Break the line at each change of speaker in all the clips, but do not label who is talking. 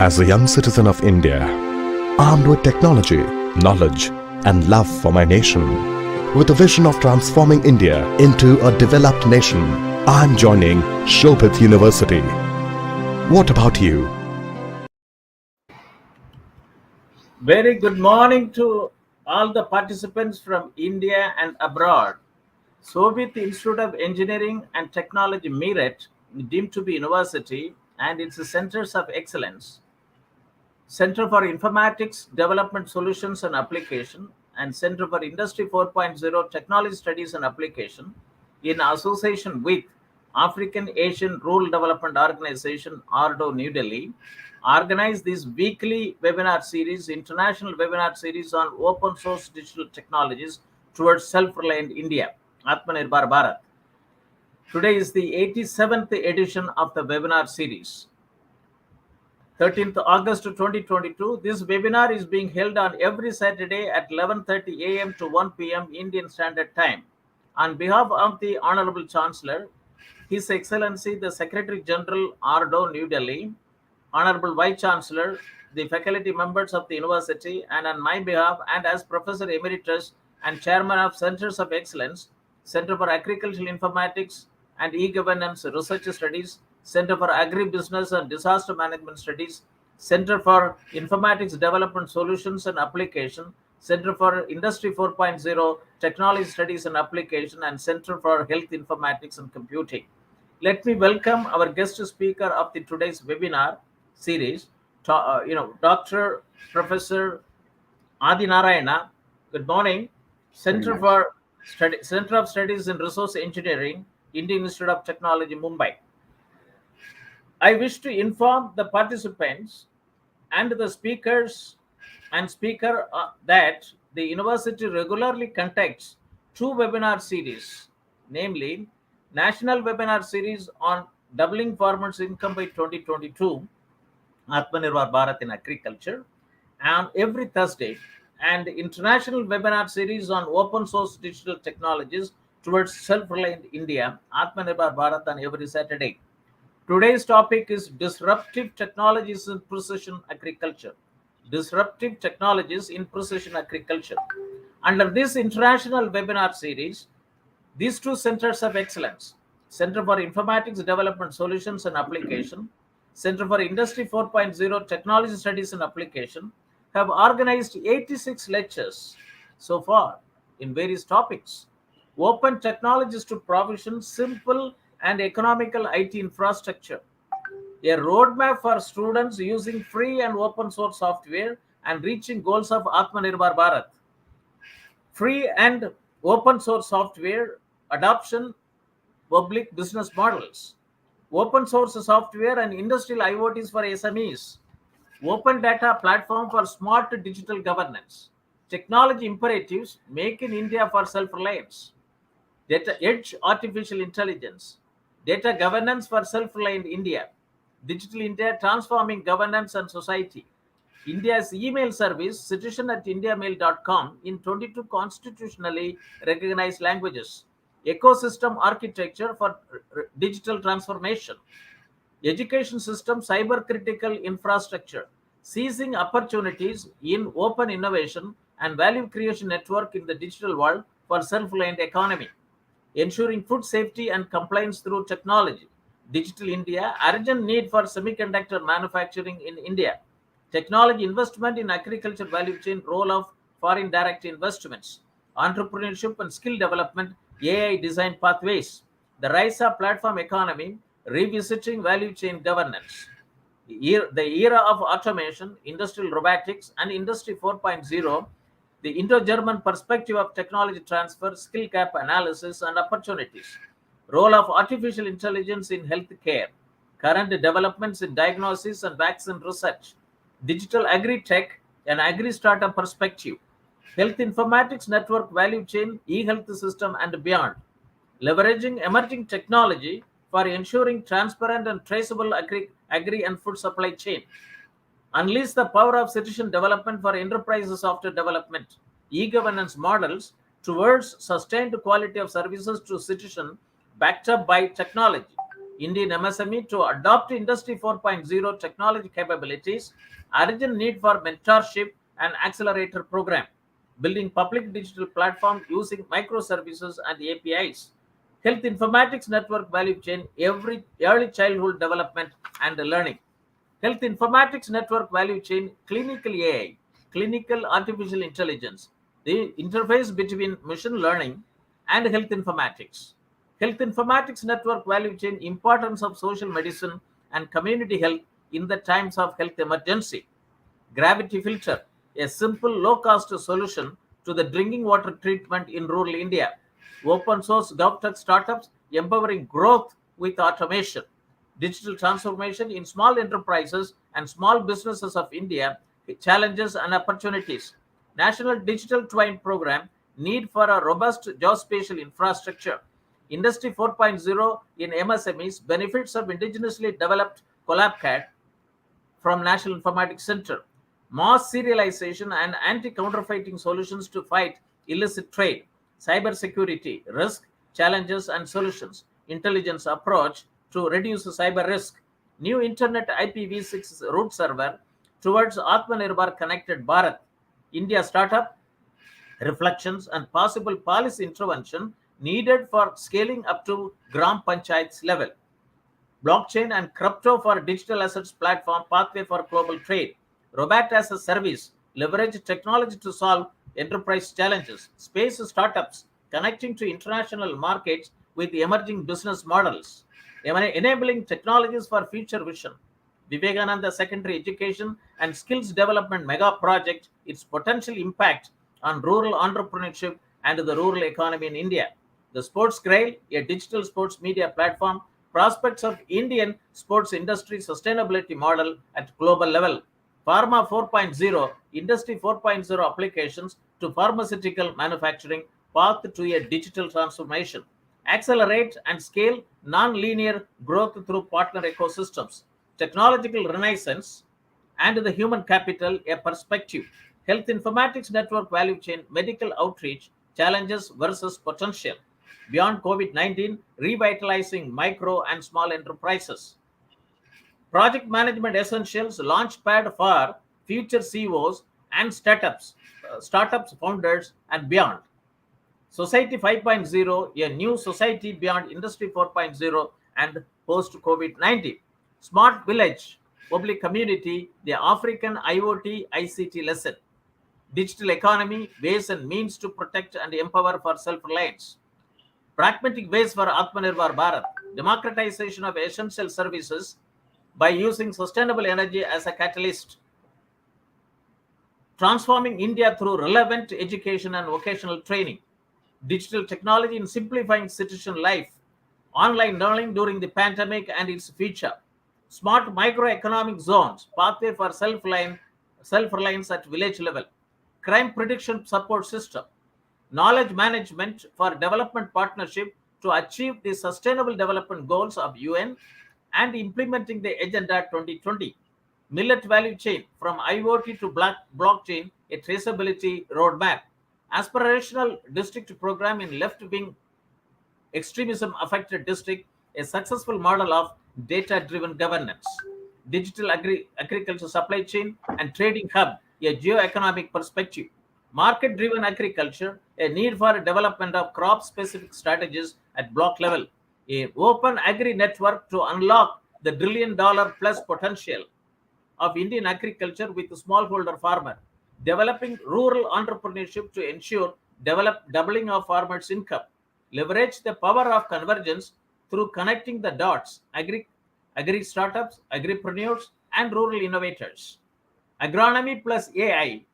As a young citizen of India, armed with technology, knowledge, and love for my nation, with a vision of transforming India into a developed nation, I am joining Shobhit University. What about you?
Very good morning to all the participants from India and abroad. Shobhit Institute of Engineering and Technology Meerut, deemed to be university, and its centers of excellence, Center for Informatics Development Solutions and Application, and Center for Industry 4.0 Technology Studies and Application, in association with African Asian Rural Development Organization, ARDO, New Delhi, organize this weekly webinar series, international webinar series on open source digital technologies towards self-reliant India, Atmanirbhar Bharat. Today is the 87th edition of the webinar series. 13th August 2022. This webinar is being held on every Saturday at 11:30 a.m. to 1 p.m. Indian Standard Time. On behalf of the Honorable Chancellor, His Excellency the Secretary General, ARDO, New Delhi, Honorable Vice Chancellor, the faculty members of the university, and on my behalf, and as Professor Emeritus and Chairman of Centers of Excellence, Center for Agricultural Informatics and E-Governance Research Studies, Center for Agribusiness and Disaster Management Studies, Center for Informatics Development Solutions and Application, Center for Industry 4.0 Technology Studies and Application, and Center for Health Informatics and Computing. Let me welcome our guest speaker of the today's webinar series, Dr. Professor Adinarayana. Good morning. Center of Studies in Resource Engineering, Indian Institute of Technology, Mumbai. I wish to inform the participants and the speakers that the university regularly conducts two webinar series, namely National Webinar Series on Doubling Farmers' Income by 2022, Atmanirbhar Bharat in Agriculture, and every Thursday, and International Webinar Series on Open Source Digital Technologies towards Self-Reliant India, Atmanirbhar Bharat, on every Saturday. Today's topic is Disruptive Technologies in Precision Agriculture. Disruptive Technologies in Precision Agriculture. Under this international webinar series, these two centers of excellence, Center for Informatics Development Solutions and Application, Center for Industry 4.0 Technology Studies and Application, have organized 86 lectures so far in various topics. Open technologies to provision simple and economical IT infrastructure. A roadmap for students using free and open source software and reaching goals of Atmanirbhar Bharat. Free and open source software adoption, public business models. Open source software and industrial IoTs for SMEs. Open data platform for smart digital governance. Technology imperatives, make in India for self-reliance. Data edge artificial intelligence. Data governance for self-reliant India. Digital India transforming governance and society. India's email service, citizen@indiamail.com, in 22 constitutionally recognized languages. Ecosystem architecture for digital transformation. Education system cyber critical infrastructure. Seizing opportunities in open innovation and value creation network in the digital world for self-reliant economy. Ensuring food safety and compliance through technology. Digital India, urgent need for semiconductor manufacturing in India. Technology investment in agriculture value chain, role of foreign direct investments. Entrepreneurship and skill development, AI design pathways. The rise of platform economy, revisiting value chain governance. The era of automation, industrial robotics, and Industry 4.0, the Indo-German perspective of technology transfer, skill gap analysis, and opportunities. Role of artificial intelligence in healthcare. Current developments in diagnosis and vaccine research. Digital agri-tech and agri-startup perspective. Health informatics network value chain, e-health system, and beyond. Leveraging emerging technology for ensuring transparent and traceable agri and food supply chain. Unleash the power of citizen development for enterprises software development. E-governance models towards sustained quality of services to citizen backed up by technology. Indian MSME to adopt Industry 4.0 technology capabilities, urgent need for mentorship and accelerator program, building public digital platform using microservices and APIs, health informatics network value chain, every early childhood development and learning. Health informatics network value chain, clinical AI, clinical artificial intelligence, the interface between machine learning and health informatics. Health informatics network value chain, importance of social medicine and community health in the times of health emergency. Gravity filter, a simple low-cost solution to the drinking water treatment in rural India. Open source GovTech startups empowering growth with automation. Digital transformation in small enterprises and small businesses of India, challenges and opportunities. National Digital Twin Program, need for a robust geospatial infrastructure. Industry 4.0 in MSMEs, benefits of indigenously developed CollabCAD from National Informatics Center. Mass serialization and anti-counterfeiting solutions to fight illicit trade. Cybersecurity, risk, challenges and solutions. Intelligence approach to reduce cyber risk. New Internet IPv6 root server towards Atmanirbhar Connected Bharat. India startup, reflections and possible policy intervention needed for scaling up to Gram Panchayats level. Blockchain and crypto for digital assets platform, pathway for global trade. Robot as a service, leverage technology to solve enterprise challenges. Space startups, connecting to international markets with emerging business models. Enabling technologies for future vision. Vivekananda Secondary Education and Skills Development Mega Project, its potential impact on rural entrepreneurship and the rural economy in India. The Sports Grail, a digital sports media platform, prospects of Indian sports industry sustainability model at global level. Pharma 4.0, Industry 4.0 applications to pharmaceutical manufacturing, path to a digital transformation. Accelerate and scale non-linear growth through partner ecosystems. Technological renaissance and the human capital, a perspective. Health informatics network value chain, medical outreach, challenges versus potential. Beyond COVID-19, revitalizing micro and small enterprises. Project management essentials, launchpad for future CEOs and startups founders and beyond. Society 5.0, a new society beyond Industry 4.0 and post COVID-19. Smart village, public community, the African IoT ICT lesson. Digital economy, ways and means to protect and empower for self-reliance. Pragmatic ways for Atmanirbhar Bharat, democratization of essential services by using sustainable energy as a catalyst. Transforming India through relevant education and vocational training. Digital technology in simplifying citizen life. Online learning during the pandemic and its future. Smart microeconomic zones, pathway for self-reliance at village level. Crime prediction support system. Knowledge management for development partnership to achieve the sustainable development goals of UN and implementing the Agenda 2020. Millet value chain from IoT to blockchain, a traceability roadmap. Aspirational district program in left-wing extremism affected district, a successful model of data-driven governance. Digital agriculture supply chain and trading hub, a geo-economic perspective. Market-driven agriculture, a need for development of crop-specific strategies at block level. A open agri-network to unlock the $1 trillion plus potential of Indian agriculture with smallholder farmer. Developing rural entrepreneurship to ensure doubling of farmers' income. Leverage the power of convergence through connecting the dots, agri startups, agripreneurs, and rural innovators. Agronomy plus AI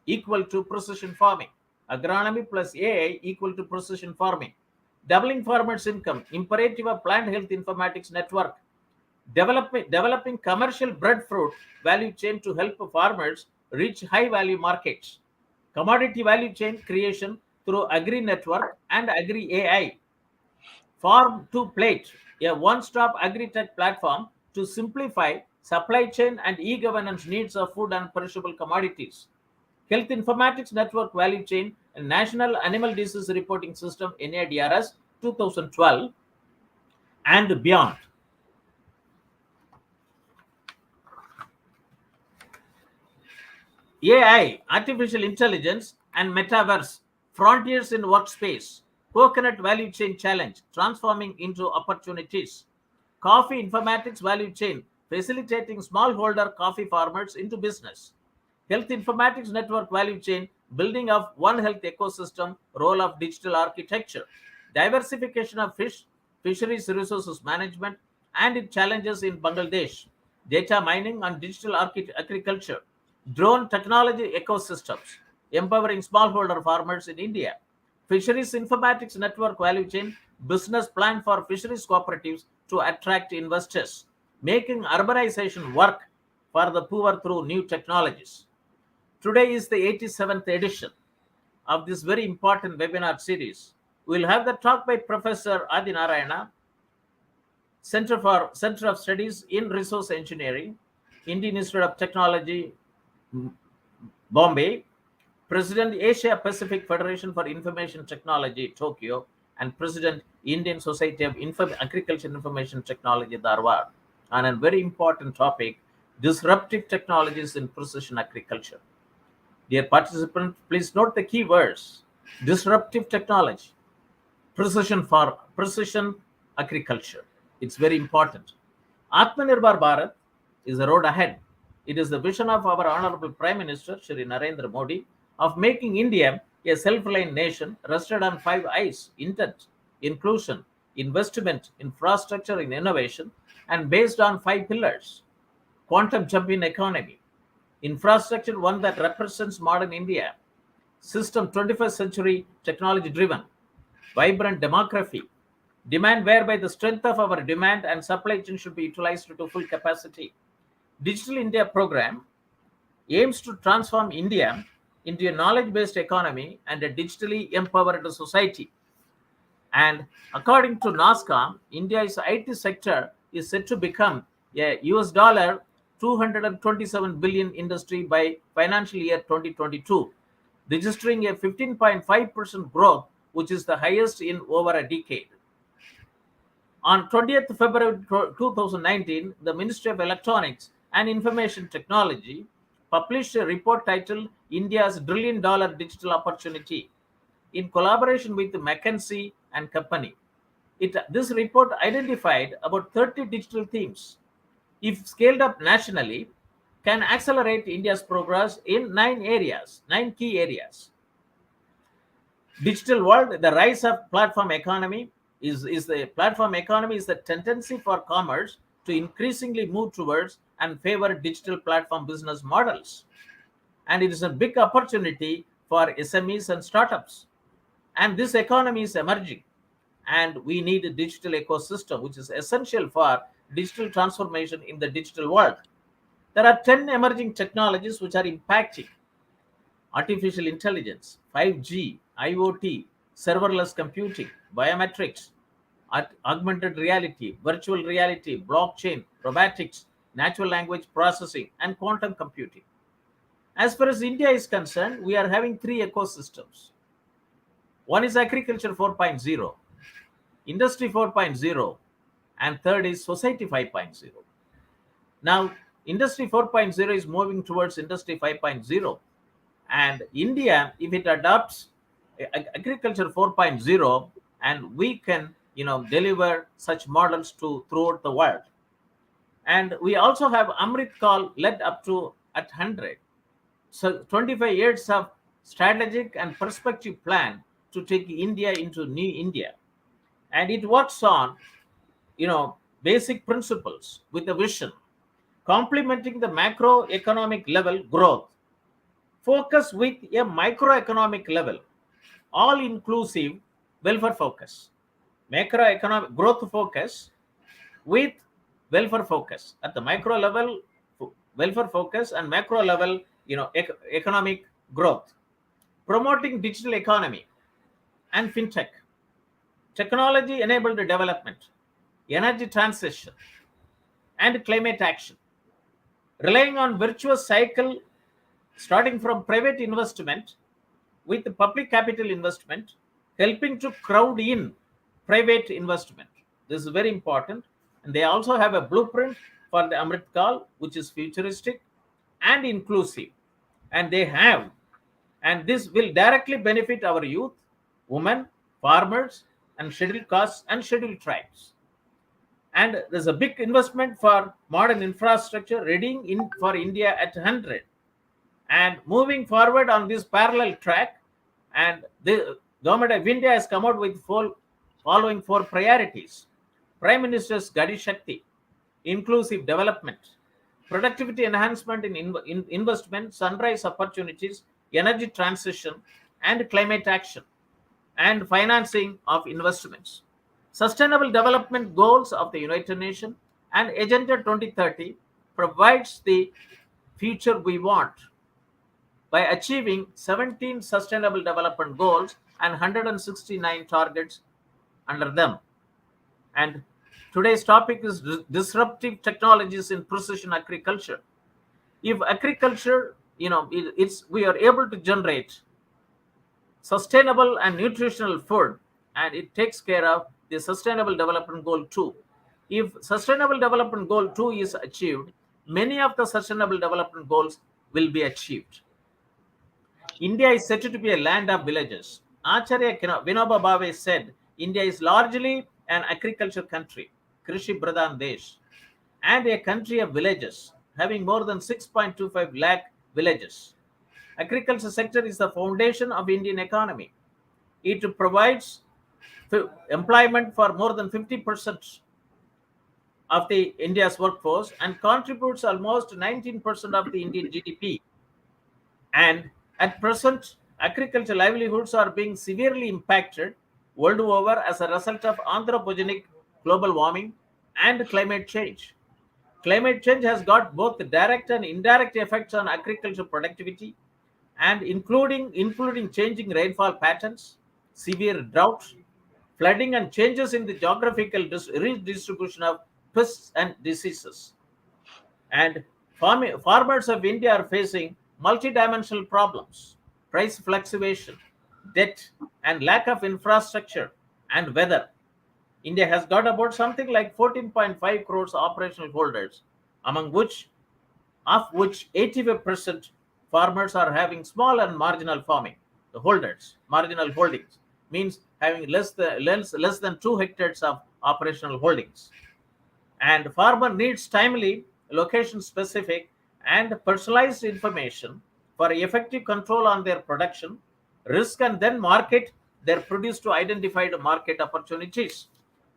equal to precision farming. Agronomy plus AI equal to precision farming. Doubling farmers' income, imperative of plant health informatics network. Developing commercial breadfruit value chain to help farmers reach high-value markets. Commodity value chain creation through agri network and agri AI. Farm to plate, a one-stop agri-tech platform to simplify supply chain and e-governance needs of food and perishable commodities. Health Informatics Network Value Chain and National Animal Disease Reporting System NADRS 2012 and beyond. AI, artificial intelligence, and metaverse, frontiers in workspace, coconut value chain challenge, transforming into opportunities, coffee informatics value chain, facilitating smallholder coffee farmers into business, health informatics network value chain, building of one health ecosystem, role of digital architecture, diversification of fisheries resources management, and its challenges in Bangladesh, data mining and digital agriculture, drone technology ecosystems, empowering smallholder farmers in India, fisheries informatics network value chain, business plan for fisheries cooperatives to attract investors, making urbanization work for the poor through new technologies. Today is the 87th edition of this very important webinar series. We'll have the talk by Professor Adinarayana, Center of Studies in Resource Engineering, Indian Institute of Technology, Bombay, President Asia Pacific Federation for Information Technology, Tokyo, and President Indian Society of Agriculture and Information Technology, Dharwad, on a very important topic, disruptive technologies in precision agriculture. Dear participants, please note the key words: disruptive technology, precision agriculture. It's very important. Atmanirbhar Bharat is the road ahead. It is the vision of our Honorable Prime Minister, Shri Narendra Modi, of making India a self-reliant nation rested on 5 I's: intent, inclusion, investment, infrastructure, and innovation, and based on 5 pillars: quantum jump in economy, infrastructure, one that represents modern India, system 21st century technology driven, vibrant demography, demand whereby the strength of our demand and supply chain should be utilized to full capacity. Digital India program aims to transform India into a knowledge-based economy and a digitally empowered society. And according to NASCOM, India's IT sector is set to become a US dollar 227 billion industry by financial year 2022, registering a 15.5% growth, which is the highest in over a decade. On 20th February 2019, the Ministry of Electronics and Information Technology published a report titled India's $1 trillion Digital Opportunity in collaboration with McKinsey and Company. This report identified about 30 digital themes, if scaled up nationally, can accelerate India's progress in 9 key areas. Digital world, the rise of platform economy is the platform economy is the tendency for commerce to increasingly move towards and favor digital platform business models. And it is a big opportunity for SMEs and startups. And this economy is emerging. And we need a digital ecosystem, which is essential for digital transformation in the digital world. There are 10 emerging technologies which are impacting: artificial intelligence, 5G, IoT, serverless computing, biometrics, augmented reality, virtual reality, blockchain, robotics, natural language processing, and quantum computing. As far as India is concerned, we are having 3 ecosystems. One is agriculture 4.0, industry 4.0, and third is society 5.0. Now, industry 4.0 is moving towards industry 5.0, and India, if it adopts agriculture 4.0, and we can deliver such models to throughout the world. And we also have Amrit Kaal led up to at 100. So 25 years of strategic and perspective plan to take India into new India. And it works on basic principles with a vision, complementing the macroeconomic level growth, focus with a microeconomic level, all inclusive welfare focus, macroeconomic growth focus with welfare focus at the micro level, welfare focus, and macro level economic growth, promoting digital economy and fintech, technology enabled development, energy transition, and climate action, relying on virtuous cycle starting from private investment with public capital investment, helping to crowd in private investment. This is very important. And they also have a blueprint for the Amrit Kaal, which is futuristic and inclusive, and they have. And this will directly benefit our youth, women, farmers, and scheduled castes and scheduled tribes. And there's a big investment for modern infrastructure readying for India at 100. And moving forward on this parallel track, and the government of India has come out with following four priorities: Prime Minister's Gadi Shakti, inclusive development, productivity enhancement in investment, sunrise opportunities, energy transition, and climate action, and financing of investments. Sustainable Development Goals of the United Nations and Agenda 2030 provides the future we want by achieving 17 Sustainable Development Goals and 169 targets under them. And today's topic is disruptive technologies in precision agriculture. If agriculture, it's we are able to generate sustainable and nutritional food, and it takes care of the Sustainable Development Goal 2. If Sustainable Development Goal 2 is achieved, many of the Sustainable Development Goals will be achieved. India is said to be a land of villages. Acharya Vinoba Bhave said, India is largely an agriculture country, Krishi Pradhan Desh, and a country of villages, having more than 6.25 lakh villages. Agriculture sector is the foundation of Indian economy. It provides employment for more than 50% of the India's workforce and contributes almost 19% of the Indian GDP. And at present, agricultural livelihoods are being severely impacted world over as a result of anthropogenic global warming and climate change. Climate change has got both direct and indirect effects on agricultural productivity, and including changing rainfall patterns, severe drought, flooding, and changes in the geographical redistribution of pests and diseases. And farmers of India are facing multidimensional problems: price fluctuation, debt, and lack of infrastructure and weather. India has got about something like 14.5 crores operational holders, among which 85% farmers are having small and marginal farming. The holders, marginal holdings, means having less than 2 hectares of operational holdings. And farmer needs timely, location specific, and personalized information for effective control on their production, risk, and then market their produce to identified market opportunities.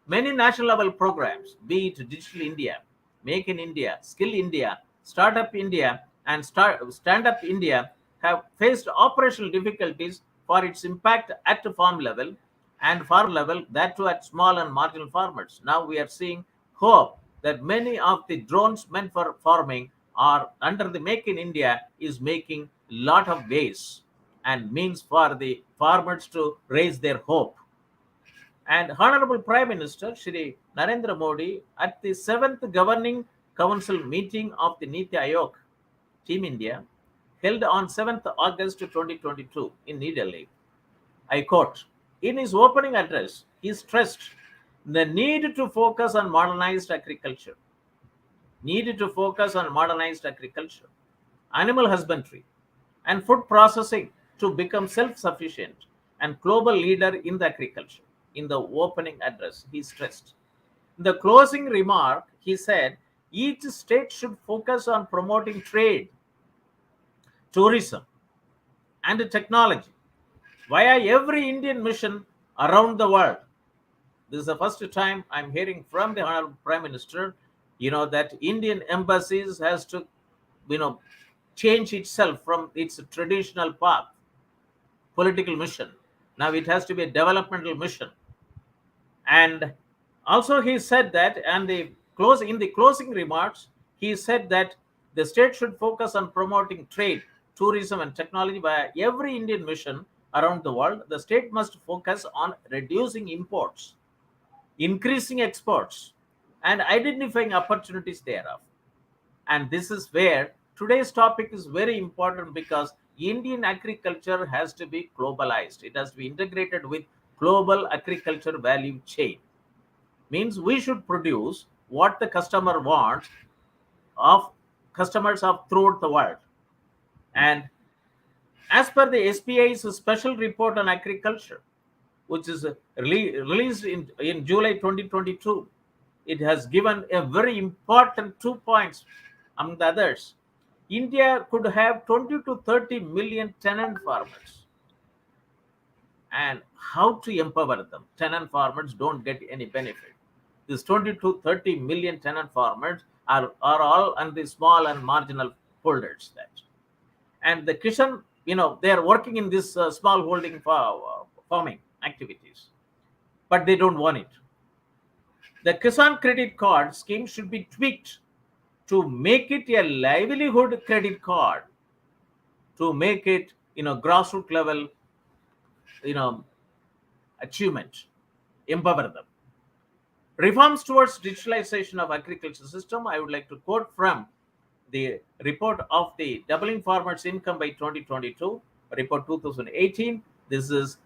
Many national level programs, be it Digital India, Make in India, Skill India, Startup India, and Stand Up India, have faced operational difficulties for its impact at the farm level, that too at small and marginal farmers. Now we are seeing hope that many of the drones meant for farming are under the Make in India is making a lot of ways and means for the farmers to raise their hope. And Honorable Prime Minister Shri Narendra Modi at the 7th Governing Council meeting of the Niti Aayog, Team India, held on 7th August 2022 in New Delhi. I quote, in his opening address, he stressed the need to focus on modernized agriculture, animal husbandry, and food processing to become self-sufficient and global leader in the agriculture. In the opening address, he stressed. In the closing remark, he said, each state should focus on promoting trade, tourism, and technology via every Indian mission around the world. This is the first time I'm hearing from the Honorable Prime Minister, that Indian embassies has to, change itself from its traditional path, political mission. Now it has to be a developmental mission. And also he said that, and in the closing remarks, he said that the state should focus on promoting trade, tourism, and technology via every Indian mission around the world. The state must focus on reducing imports, increasing exports, and identifying opportunities thereof. And this is where today's topic is very important, because Indian agriculture has to be globalized. It has to be integrated with global agriculture value chain. Means we should produce what the customer wants of customers of throughout the world. And As per the SPI's special report on agriculture, which is released in July 2022, it has given a very important 2 points among the others. India could have 20 to 30 million tenant farmers. And how to empower them? Tenant farmers don't get any benefit. These 20 to 30 million tenant farmers are all on the small and marginal holders. That, and the Kishan, they are working in this small holding farming activities, but they don't want it. The Kisan credit card scheme should be tweaked to make it a livelihood credit card, to make it grassroots level achievement, empower them. Reforms towards digitalization of agriculture system. I would like to quote from the report of the Doubling Farmers' Income by 2022, report 2018. This is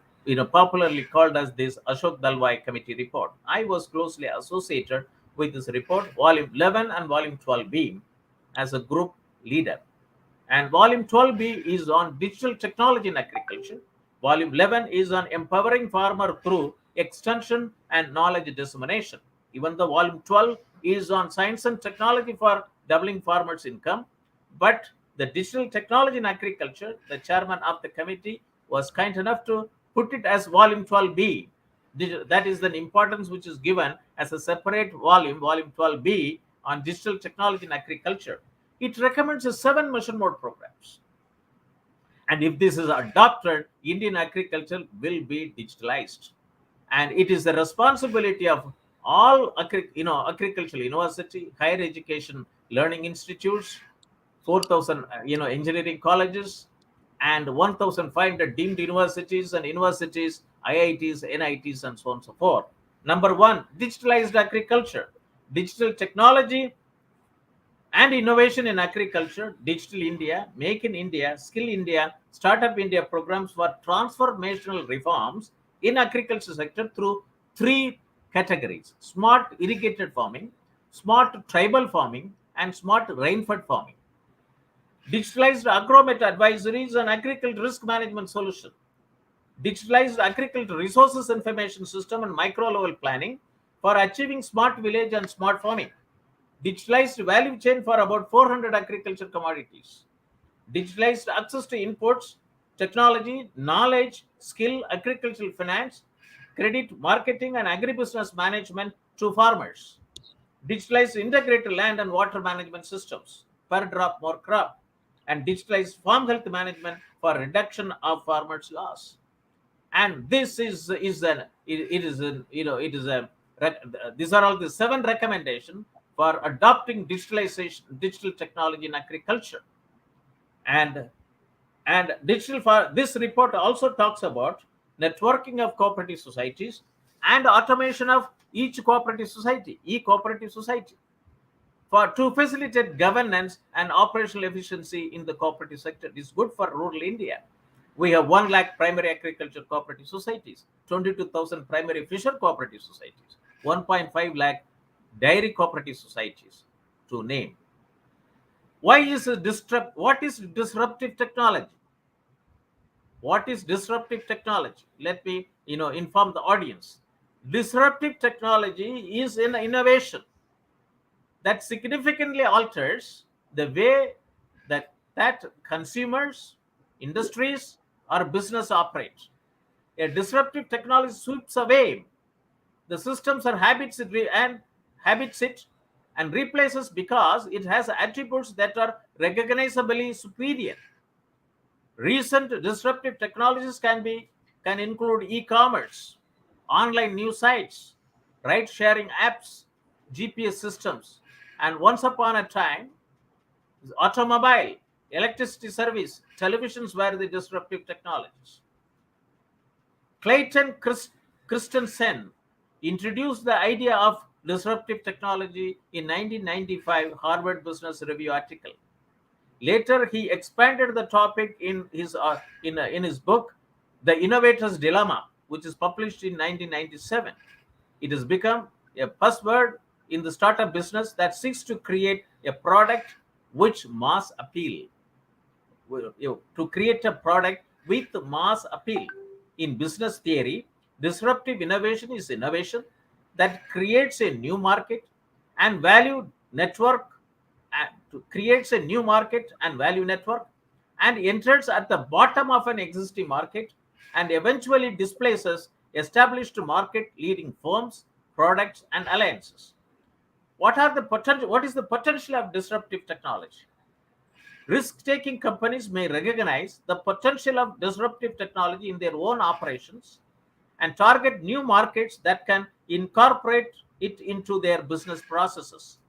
popularly called as this Ashok Dalwai Committee report. I was closely associated with this report, volume 11 and volume 12B, as a group leader. And volume 12B is on digital technology in agriculture. Volume 11 is on empowering farmer through extension and knowledge dissemination. Even though volume 12 is on science and technology for doubling farmers' income, but the digital technology in agriculture, the chairman of the committee was kind enough to put it as volume 12B. That is the importance which is given as a separate volume, volume 12B, on digital technology in agriculture. It recommends 7 mission mode programs. And if this is adopted, Indian agriculture will be digitalized. And it is the responsibility of all agricultural university, higher education learning institutes, 4,000 engineering colleges, and 1,500 deemed universities and universities, IITs, NITs, and so on and so forth. Number one, digitalized agriculture. Digital technology and innovation in agriculture, Digital India, Make in India, Skill India, Startup India programs for transformational reforms in agriculture sector through 3 categories: smart irrigated farming, smart tribal farming, and smart rainfed farming. Digitalized agromet advisories and agriculture risk management solution. Digitalized agriculture resources information system and micro level planning for achieving smart village and smart farming. Digitalized value chain for about 400 agriculture commodities. Digitalized access to inputs, technology, knowledge, skill, agricultural finance, credit, marketing, and agribusiness management to farmers. Digitalized integrated land and water management systems, per drop more crop, and digitalized farm health management for reduction of farmers' loss. And this is an it is an it is a these are all the 7 recommendations for adopting digitalization, digital technology in agriculture. And digital for this report also talks about networking of cooperative societies and automation of each cooperative society, e-cooperative society, for to facilitate governance and operational efficiency in the cooperative sector. Is good for rural India. We have 1 lakh primary agriculture cooperative societies, 22,000 primary fisher cooperative societies, 1.5 lakh dairy cooperative societies, to name. Why is what is disruptive technology? What is disruptive technology? Let me inform the audience. Disruptive technology is an innovation that significantly alters the way that consumers, industries, or business operate. A disruptive technology sweeps away the systems or habits and replaces because it has attributes that are recognizably superior. Recent disruptive technologies can include e-commerce, online news sites, ride-sharing apps, GPS systems, and once upon a time, automobile, electricity service, televisions were the disruptive technologies. Clayton Christensen introduced the idea of disruptive technology in 1995 Harvard Business Review article. Later, he expanded the topic in his book, The Innovator's Dilemma, which is published in 1997. It has become a buzzword in the startup business that seeks to create a product which mass appeal. to create a product with mass appeal. In business theory, disruptive innovation is innovation that creates a new market and value network, creates a new market and value network, and enters at the bottom of an existing market and eventually displaces established market leading firms, products, and alliances. What is the potential of disruptive technology? Risk-taking companies may recognize the potential of disruptive technology in their own operations and target new markets that can incorporate it into their business processes.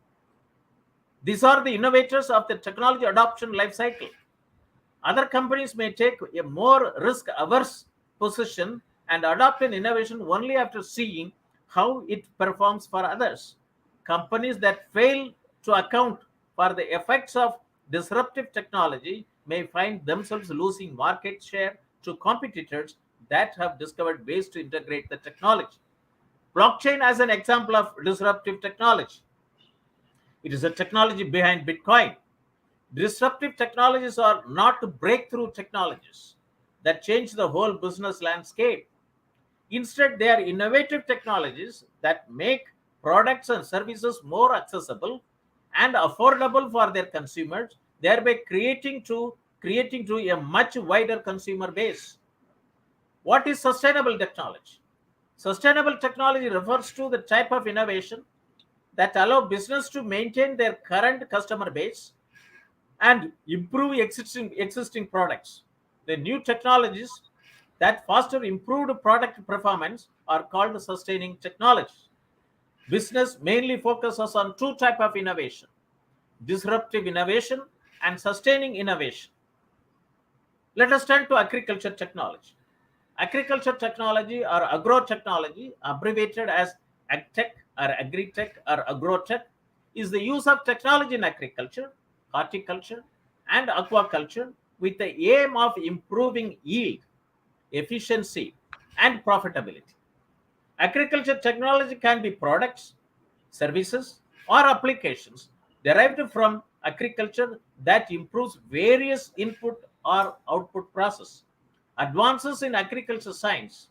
These are the innovators of the technology adoption life cycle. Other companies may take a more risk-averse position and adopt an innovation only after seeing how it performs for others. Companies that fail to account for the effects of disruptive technology may find themselves losing market share to competitors that have discovered ways to integrate the technology. Blockchain as an example of disruptive technology. It is a technology behind Bitcoin. Disruptive technologies are not breakthrough technologies that change the whole business landscape. Instead, they are innovative technologies that make products and services more accessible and affordable for their consumers, thereby creating to a much wider consumer base. What is sustainable technology? Sustainable technology refers to the type of innovation that allow business to maintain their current customer base and improve existing products. The new technologies that foster improved product performance are called sustaining technologies. Business mainly focuses on two types of innovation: disruptive innovation and sustaining innovation. Let us turn to agriculture technology. Agriculture technology or agrotechnology, abbreviated as agtech or agritech or agrotech, is the use of technology in agriculture, horticulture, and aquaculture with the aim of improving yield, efficiency, and profitability. Agriculture technology can be products, services, or applications derived from agriculture that improves various input or output process. Advances in agriculture science,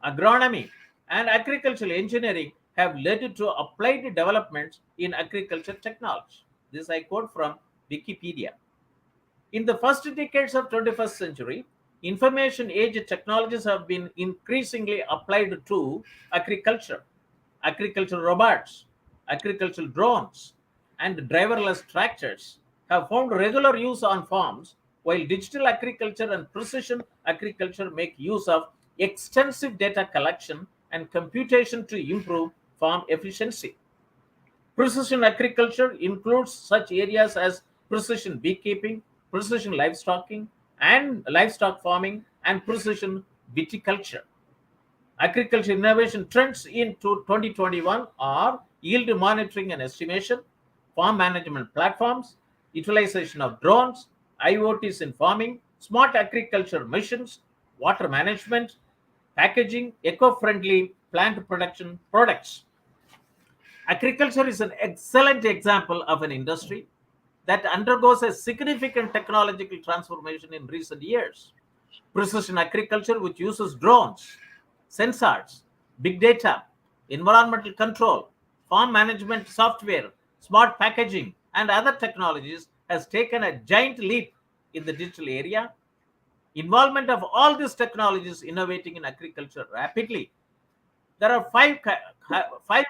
agronomy, and agricultural engineering have led to applied developments in agriculture technology. This I quote from Wikipedia. In the first decades of 21st century, information age technologies have been increasingly applied to agriculture. Agricultural robots, agricultural drones, and driverless tractors have found regular use on farms, while digital agriculture and precision agriculture make use of extensive data collection and computation to improve farm efficiency. Precision agriculture includes such areas as precision beekeeping, precision livestock farming, and precision viticulture. Agriculture innovation trends into 2021 are yield monitoring and estimation, farm management platforms, utilization of drones, IoTs in farming, smart agriculture missions, water management, packaging, eco-friendly plant production products. Agriculture is an excellent example of an industry that undergoes a significant technological transformation in recent years. Precision agriculture, which uses drones, sensors, big data, environmental control, farm management software, smart packaging, and other technologies, has taken a giant leap in the digital area. Involvement of all these technologies innovating in agriculture rapidly. There are five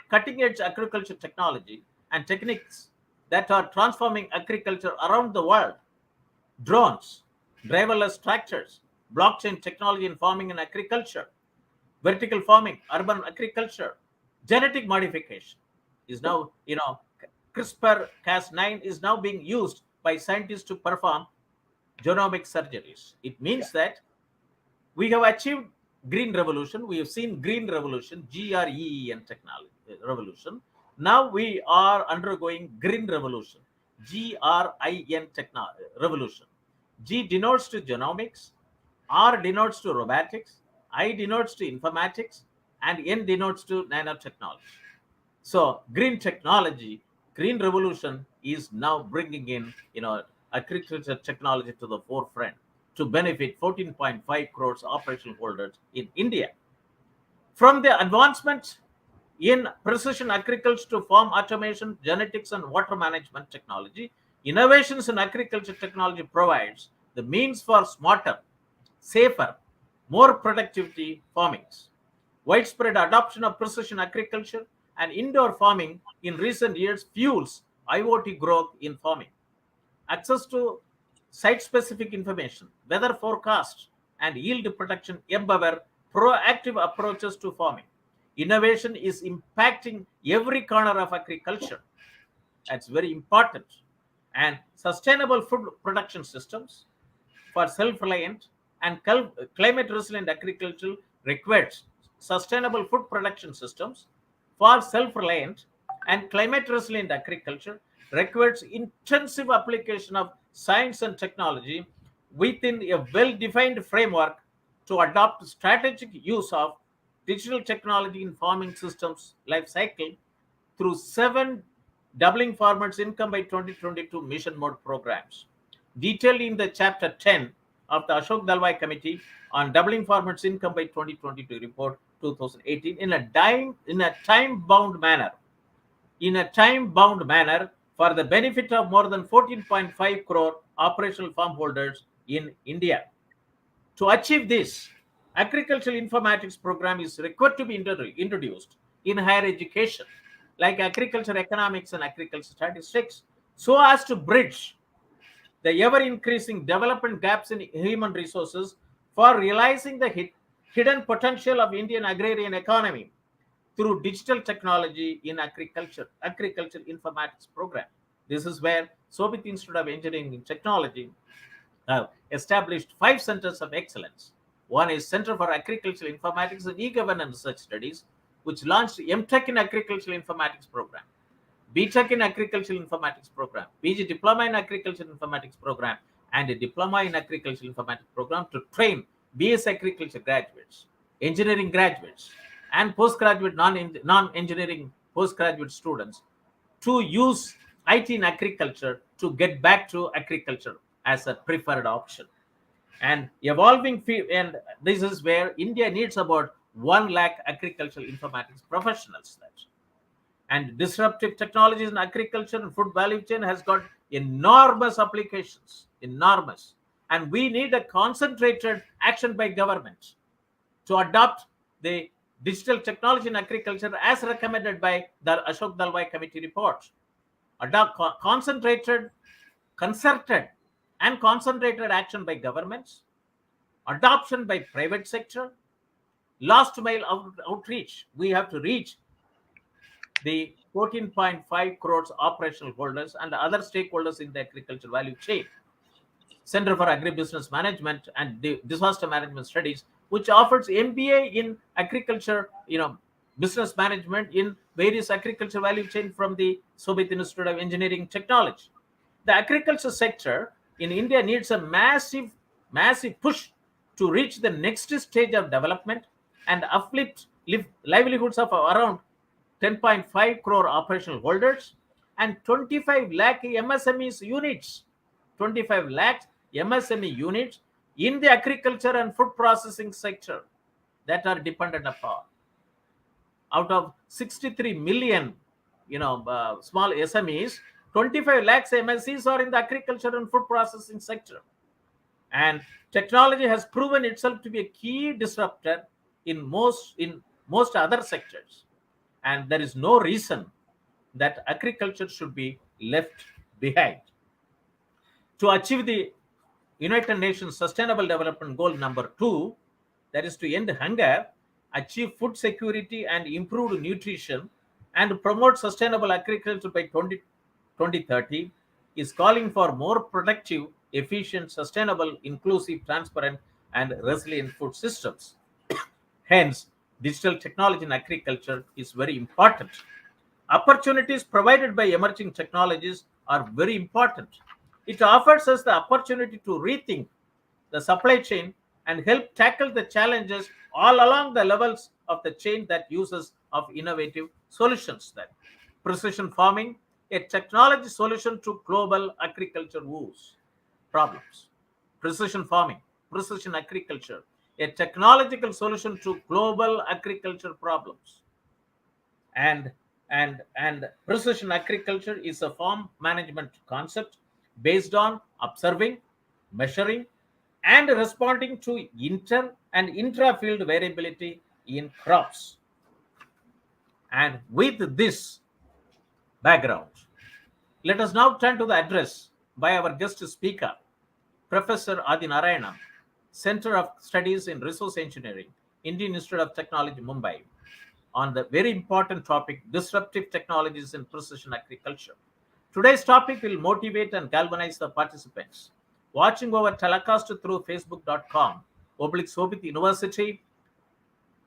cutting-edge agriculture technology and techniques that are transforming agriculture around the world: drones, driverless tractors, blockchain technology in farming and agriculture, vertical farming, urban agriculture, genetic modification is now, CRISPR-Cas9 is now being used by scientists to perform genomic surgeries. It means that we have achieved green revolution. We have seen green revolution, GREEN technology revolution. Now we are undergoing green revolution, GRIN revolution. G denotes to genomics, R denotes to robotics, I denotes to informatics, and N denotes to nanotechnology. So green technology, green revolution is now bringing in, agriculture technology to the forefront to benefit 14.5 crores operational holders in India. From the advancements in precision agriculture to farm automation, genetics, and water management technology, innovations in agriculture technology provides the means for smarter, safer, more productivity farmings. Widespread adoption of precision agriculture and indoor farming in recent years fuels IoT growth in farming. Access to site-specific information, weather forecast, and yield protection empower proactive approaches to farming. Innovation is impacting every corner of agriculture. That's very important. And sustainable food production systems for self-reliant and climate-resilient agriculture requires sustainable food production systems for self-reliant and climate-resilient agriculture requires intensive application of science and technology within a well-defined framework to adopt strategic use of digital technology in farming systems life cycle through 7 doubling farmers' income by 2022 mission mode programs. Detailed in the chapter 10 of the Ashok Dalwai Committee on Doubling Farmers' Income by 2022 report 2018 in a time-bound manner. In a time-bound manner for the benefit of more than 14.5 crore operational farm holders in India. To achieve this, agricultural informatics program is required to be introduced in higher education, like agriculture economics and agriculture statistics, so as to bridge the ever-increasing development gaps in human resources for realizing the hidden potential of Indian agrarian economy through digital technology in agriculture informatics program. This is where Shobhit Institute of Engineering and Technology have established 5 centers of excellence. One is Center for Agricultural Informatics and E-Governance Research Studies, which launched MTech in Agricultural Informatics program, BTech in Agricultural Informatics program, PG Diploma in Agricultural Informatics program, and a Diploma in Agricultural Informatics program to train BS Agriculture graduates, engineering graduates, and postgraduate non-engineering postgraduate students to use IT in agriculture to get back to agriculture as a preferred option. And evolving and this is where India needs about 1 lakh agricultural informatics professionals. And disruptive technologies in agriculture and food value chain has got enormous applications, enormous. And we need a concentrated action by government to adopt the digital technology in agriculture as recommended by the Ashok Dalwai Committee report. Adopt concerted and concentrated action by governments, adoption by private sector, last mile outreach. We have to reach the 14.5 crores operational holders and other stakeholders in the agriculture value chain. Center for Agribusiness Management and Disaster Management Studies, which offers MBA in agriculture, business management in various agriculture value chain from the Shobhit Institute of Engineering Technology. The agriculture sector in India needs a massive push to reach the next stage of development and uplift livelihoods of around 10.5 crore operational holders and 25 lakh MSMEs units. 25 lakh MSME units in the agriculture and food processing sector that are dependent upon. Out of 63 million, small SMEs, 25 lakhs MSCs are in the agriculture and food processing sector. And technology has proven itself to be a key disruptor in most other sectors. And there is no reason that agriculture should be left behind. To achieve the United Nations Sustainable Development Goal number 2, that is to end hunger, achieve food security and improve nutrition, and promote sustainable agriculture by 2030, is calling for more productive, efficient, sustainable, inclusive, transparent, and resilient food systems. Hence, digital technology in agriculture is very important. Opportunities provided by emerging technologies are very important. It offers us the opportunity to rethink the supply chain and help tackle the challenges all along the levels of the chain that uses of innovative solutions. Precision farming, a technology solution to global agriculture woes. problems. Precision farming, precision agriculture, a technological solution to global agriculture problems. And precision agriculture is a farm management concept based on observing, measuring, and responding to inter and intra-field variability in crops. And with this background, let us now turn to the address by our guest speaker, Professor Adinarayana, Center of Studies in Resource Engineering, Indian Institute of Technology, Mumbai, on the very important topic, disruptive technologies in precision agriculture. Today's topic will motivate and galvanize the participants. Watching our telecast through facebook.com/Shobhit University,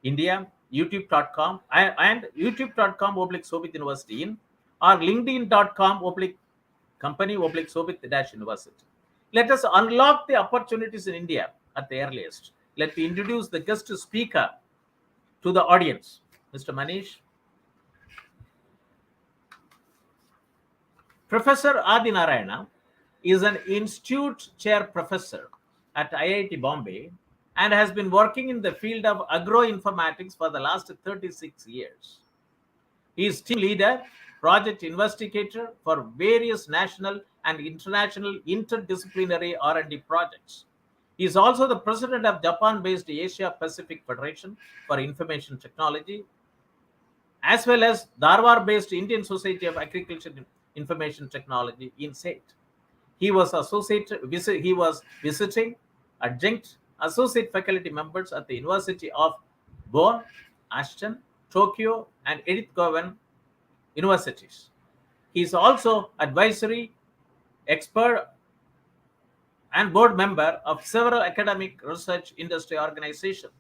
India, youtube.com and youtube.com/Shobhit University in, or linkedin.com/company/Shobhit-University. Let us unlock the opportunities in India at the earliest. Let me introduce the guest speaker to the audience, Mr. Manish. Professor Adinarayana is an institute chair professor at IIT Bombay and has been working in the field of agroinformatics for the last 36 years. He is team leader, project investigator for various national and international interdisciplinary R&D projects. He is also the president of Japan-based Asia Pacific Federation for Information Technology, as well as Dharwad-based Indian Society of Agriculture Information Technology, INSAIT. He was visiting adjunct associate faculty members at the University of Bonn, Ashton, Tokyo, and Edith Cowan universities. He is also advisory expert and board member of several academic research industry organizations.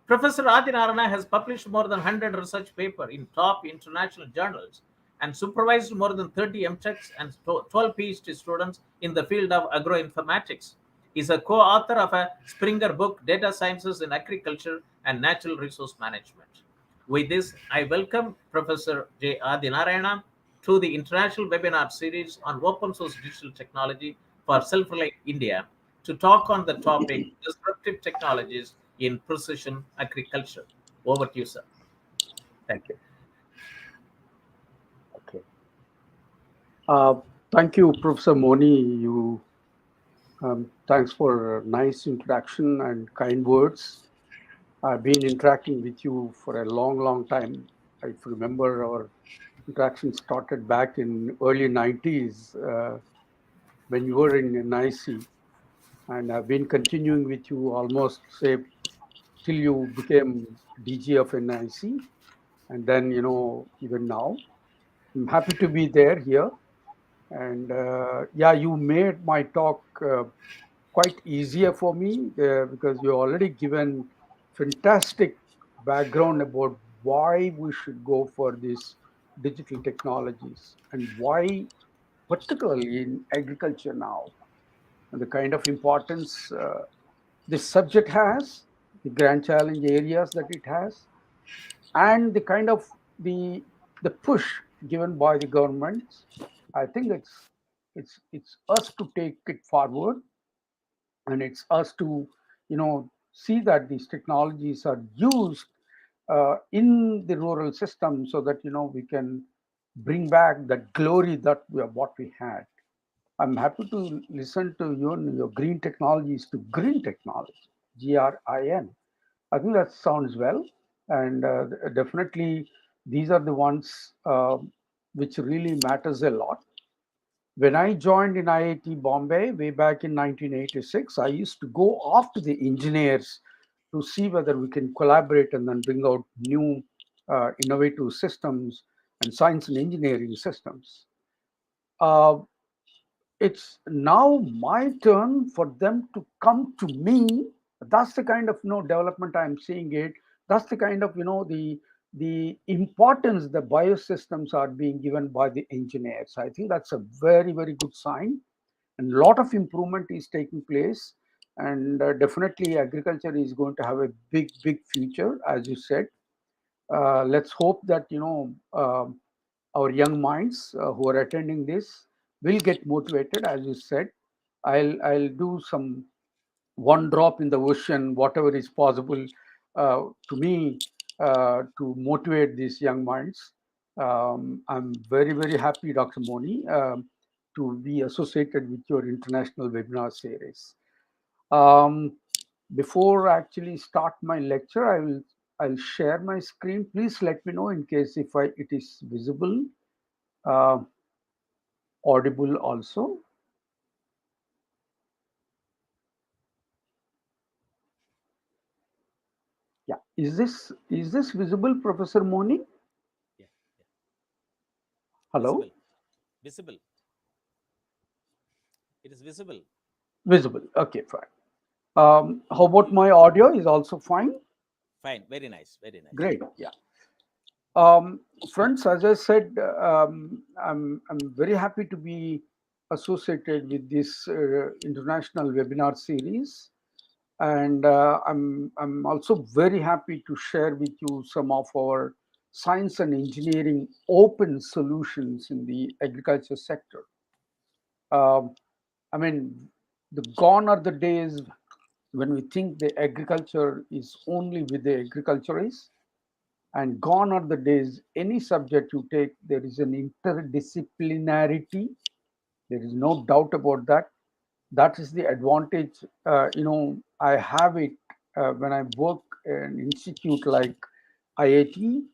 Professor Adinarayana has published more than 100 research papers in top international journals and supervised more than 30 MTechs and 12 PhD students in the field of agroinformatics. He is a co-author of a Springer book, Data Sciences in Agriculture and Natural Resource Management. With this, I welcome Professor J. Adinarayana to the international webinar series on open source digital technology for self-reliant India to talk on the topic disruptive technologies in precision agriculture. Over to you, sir. Thank you.
Okay. Thank you, Professor Moni. Thanks for a nice introduction and kind words. I've been interacting with you for a long time. If you remember, our interaction started back in early 90s when you were in NIC. And I've been continuing with you almost, say, till you became DG of NIC. And then, even now. I'm happy to be there here. And yeah, you made my talk quite easier for me because you already given fantastic background about why we should go for these digital technologies and why, particularly in agriculture now, and the kind of importance this subject has, the grand challenge areas that it has, and the kind of the push given by the government. I think it's us to take it forward, and it's us to see that these technologies are used in the rural system so that we can bring back that glory that what we had. I'm happy to listen to you and your green technologies to green technology, GRIN. I think that sounds well, and definitely these are the ones which really matters a lot. When I joined in IIT Bombay way back in 1986, I used to go after the engineers to see whether we can collaborate and then bring out new innovative systems and science and engineering systems. It's now my turn for them to come to me. That's the kind of development I'm seeing it. That's the kind of the importance the biosystems are being given by the engineers. I think that's a very good sign, and a lot of improvement is taking place. And definitely agriculture is going to have a big future, as you said. Let's hope that our young minds who are attending this will get motivated, as you said, I'll do some one drop in the ocean, whatever is possible to me to motivate these young minds. I'm very, very happy, Dr. Moni, to be associated with your international webinar series. Before I actually start my lecture, I'll share my screen. Please let me know in case if it is visible, uh, audible also. Yeah, is this visible, Professor Moni?
Yeah.
Hello.
Visible. It is visible.
Visible. Okay, fine. How about my audio? Is also fine?
Fine. Very nice. Very nice.
Great. Yeah. Friends, as I said, I'm very happy to be associated with this international webinar series, and I'm also very happy to share with you some of our science and engineering open solutions in the agriculture sector. I mean, gone are the days when we think the agriculture is only with the agriculturists, and gone are the days any subject you take, there is an interdisciplinarity. There is no doubt about that. That is the advantage. I have it when I work in an institute like IIT,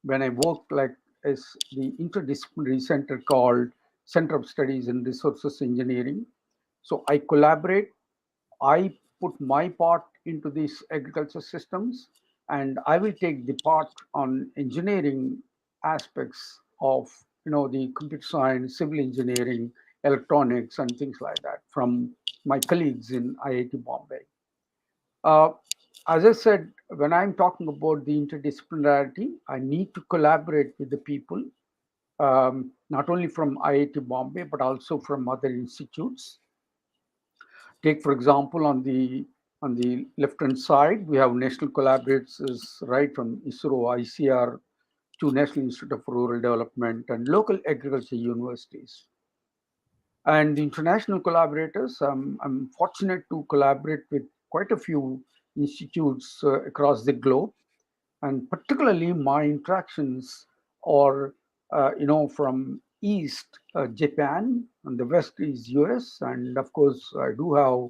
when I work like as the interdisciplinary center called Center of Studies in Resources Engineering. So I collaborate, I put my part into these agriculture systems, and I will take the part on engineering aspects of the computer science, civil engineering, electronics, and things like that from my colleagues in IIT Bombay. Uh, as I said, when I'm talking about the interdisciplinarity, I need to collaborate with the people, not only from IIT Bombay, but also from other institutes. Take, for example, on the left-hand side, we have national collaborators right from ISRO, ICR, to National Institute of Rural Development and local agriculture universities. And the international collaborators, I'm fortunate to collaborate with quite a few institutes across the globe, and particularly my interactions are, from East Japan, and the West is US, and of course I do have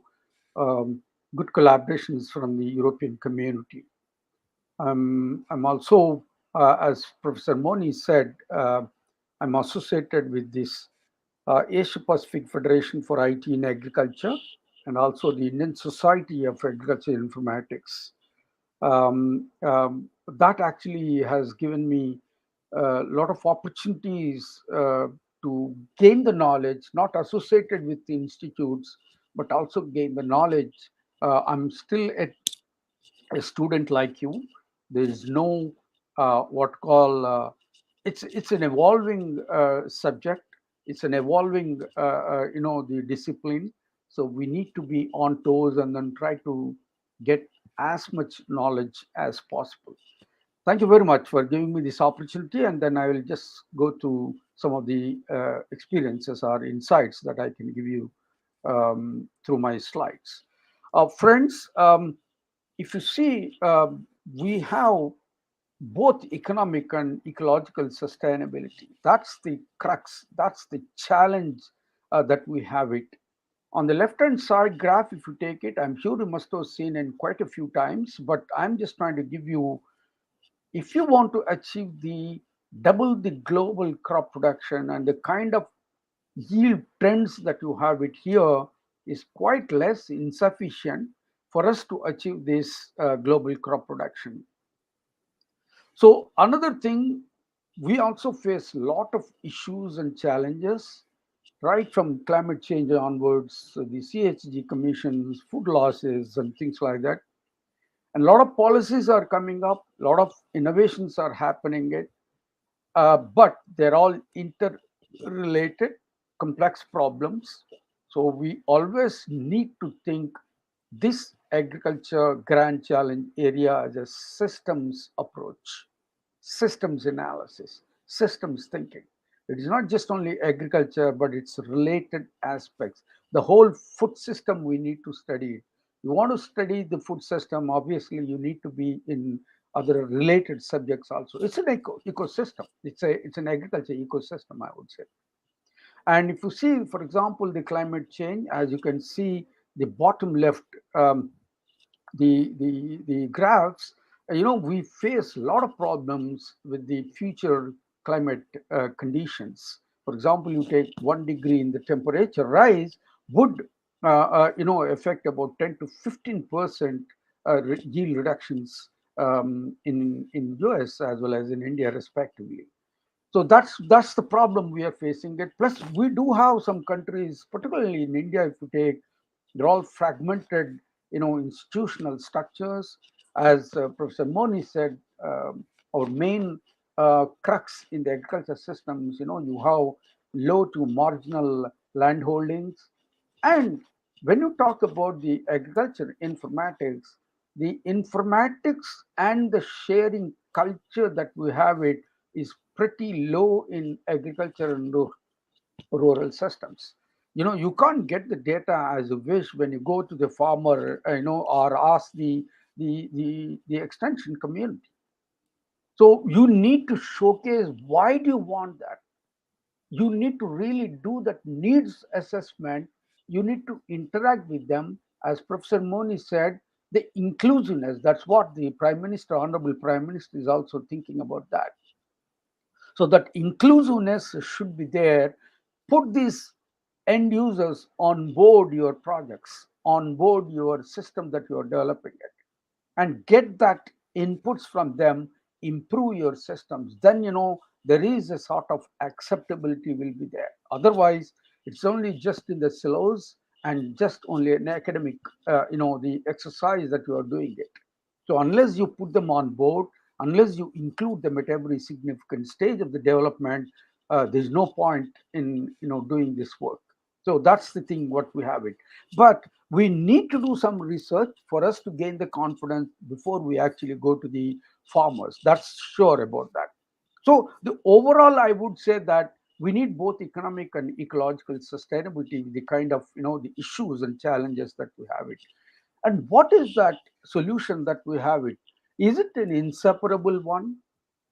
good collaborations from the European community. I'm also, as Professor Moni said, I'm associated with this Asia Pacific Federation for IT in Agriculture, and also the Indian Society of Agriculture Informatics. That actually has given me a lot of opportunities to gain the knowledge, not associated with the institutes, but also gain the knowledge. I'm still a student like you. There is no what call it's an evolving subject. It's an evolving the discipline. So we need to be on toes and then try to get as much knowledge as possible. Thank you very much for giving me this opportunity, and then I will just go to some of the experiences or insights that I can give you through my slides. Friends, if you see, we have both economic and ecological sustainability. That's the crux, that's the challenge that we have it. On the left-hand side graph, if you take it, I'm sure you must have seen it quite a few times, but I'm just trying to give you, if you want to achieve the double the global crop production and the kind of yield trends that you have it here is quite less insufficient for us to achieve this global crop production. So another thing, we also face a lot of issues and challenges, right from climate change onwards, the CHG commissions, food losses, and things like that. And a lot of policies are coming up, a lot of innovations are happening, but they're all interrelated, complex problems. So we always need to think this agriculture grand challenge area as a systems approach, systems analysis, systems thinking. It is not just only agriculture, but its related aspects. The whole food system we need to study. You want to study the food system, obviously you need to be in other related subjects also. It's an ecosystem. It's an agriculture ecosystem, I would say. And if you see, for example, the climate change, as you can see, the bottom left, um, the graphs, we face a lot of problems with the future climate conditions. For example, you take 1 degree in the temperature rise would affect about 10 to 15% yield reductions in US as well as in India respectively. So that's the problem we are facing. It plus we do have some countries, particularly in India, if you take, they're all fragmented, institutional structures. As Professor Moni said, our main crux in the agriculture systems, you have low to marginal land holdings. And when you talk about the agriculture the informatics and the sharing culture that we have it is pretty low in agriculture and rural systems. You can't get the data as you wish when you go to the farmer, or ask the extension community. So you need to showcase why do you want that. You need to really do that needs assessment. You need to interact with them. As Professor Moni said, the inclusiveness, that's what the Prime Minister, Honorable Prime Minister, is also thinking about that. So that inclusiveness should be there. Put these end users on board your projects, on board your system that you are developing it, and get that inputs from them, improve your systems. Then there is a sort of acceptability will be there. Otherwise, it's only just in the silos and just only an academic, the exercise that you are doing it. So unless you put them on board, unless you include them at every significant stage of the development, there's no point in doing this work. So that's the thing what we have it. But we need to do some research for us to gain the confidence before we actually go to the farmers. That's sure about that. So the overall, I would say that we need both economic and ecological sustainability, the kind of the issues and challenges that we have it. And what is that solution that we have it? Is it an inseparable one,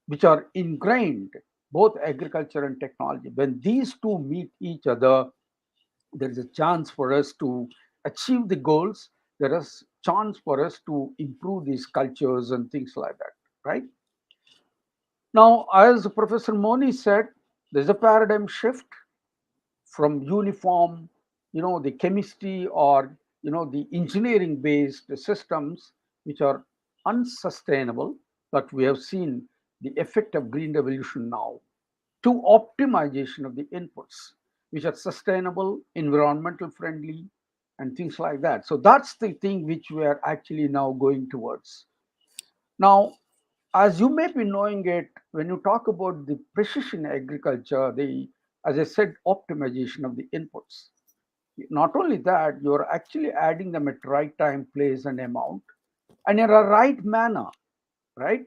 which are ingrained, both agriculture and technology? When these two meet each other, there is a chance for us to achieve the goals. There is chance for us to improve these cultures and things like that, right? Now, as Professor Moni said, there's a paradigm shift from uniform, the chemistry or, the engineering based systems, which are unsustainable, but we have seen the effect of green revolution now, to optimization of the inputs, which are sustainable, environmental friendly, and things like that. So that's the thing which we are actually now going towards. Now, as you may be knowing it, when you talk about the precision agriculture, as I said, optimization of the inputs. Not only that, you're actually adding them at right time, place, and amount, and in a right manner, right?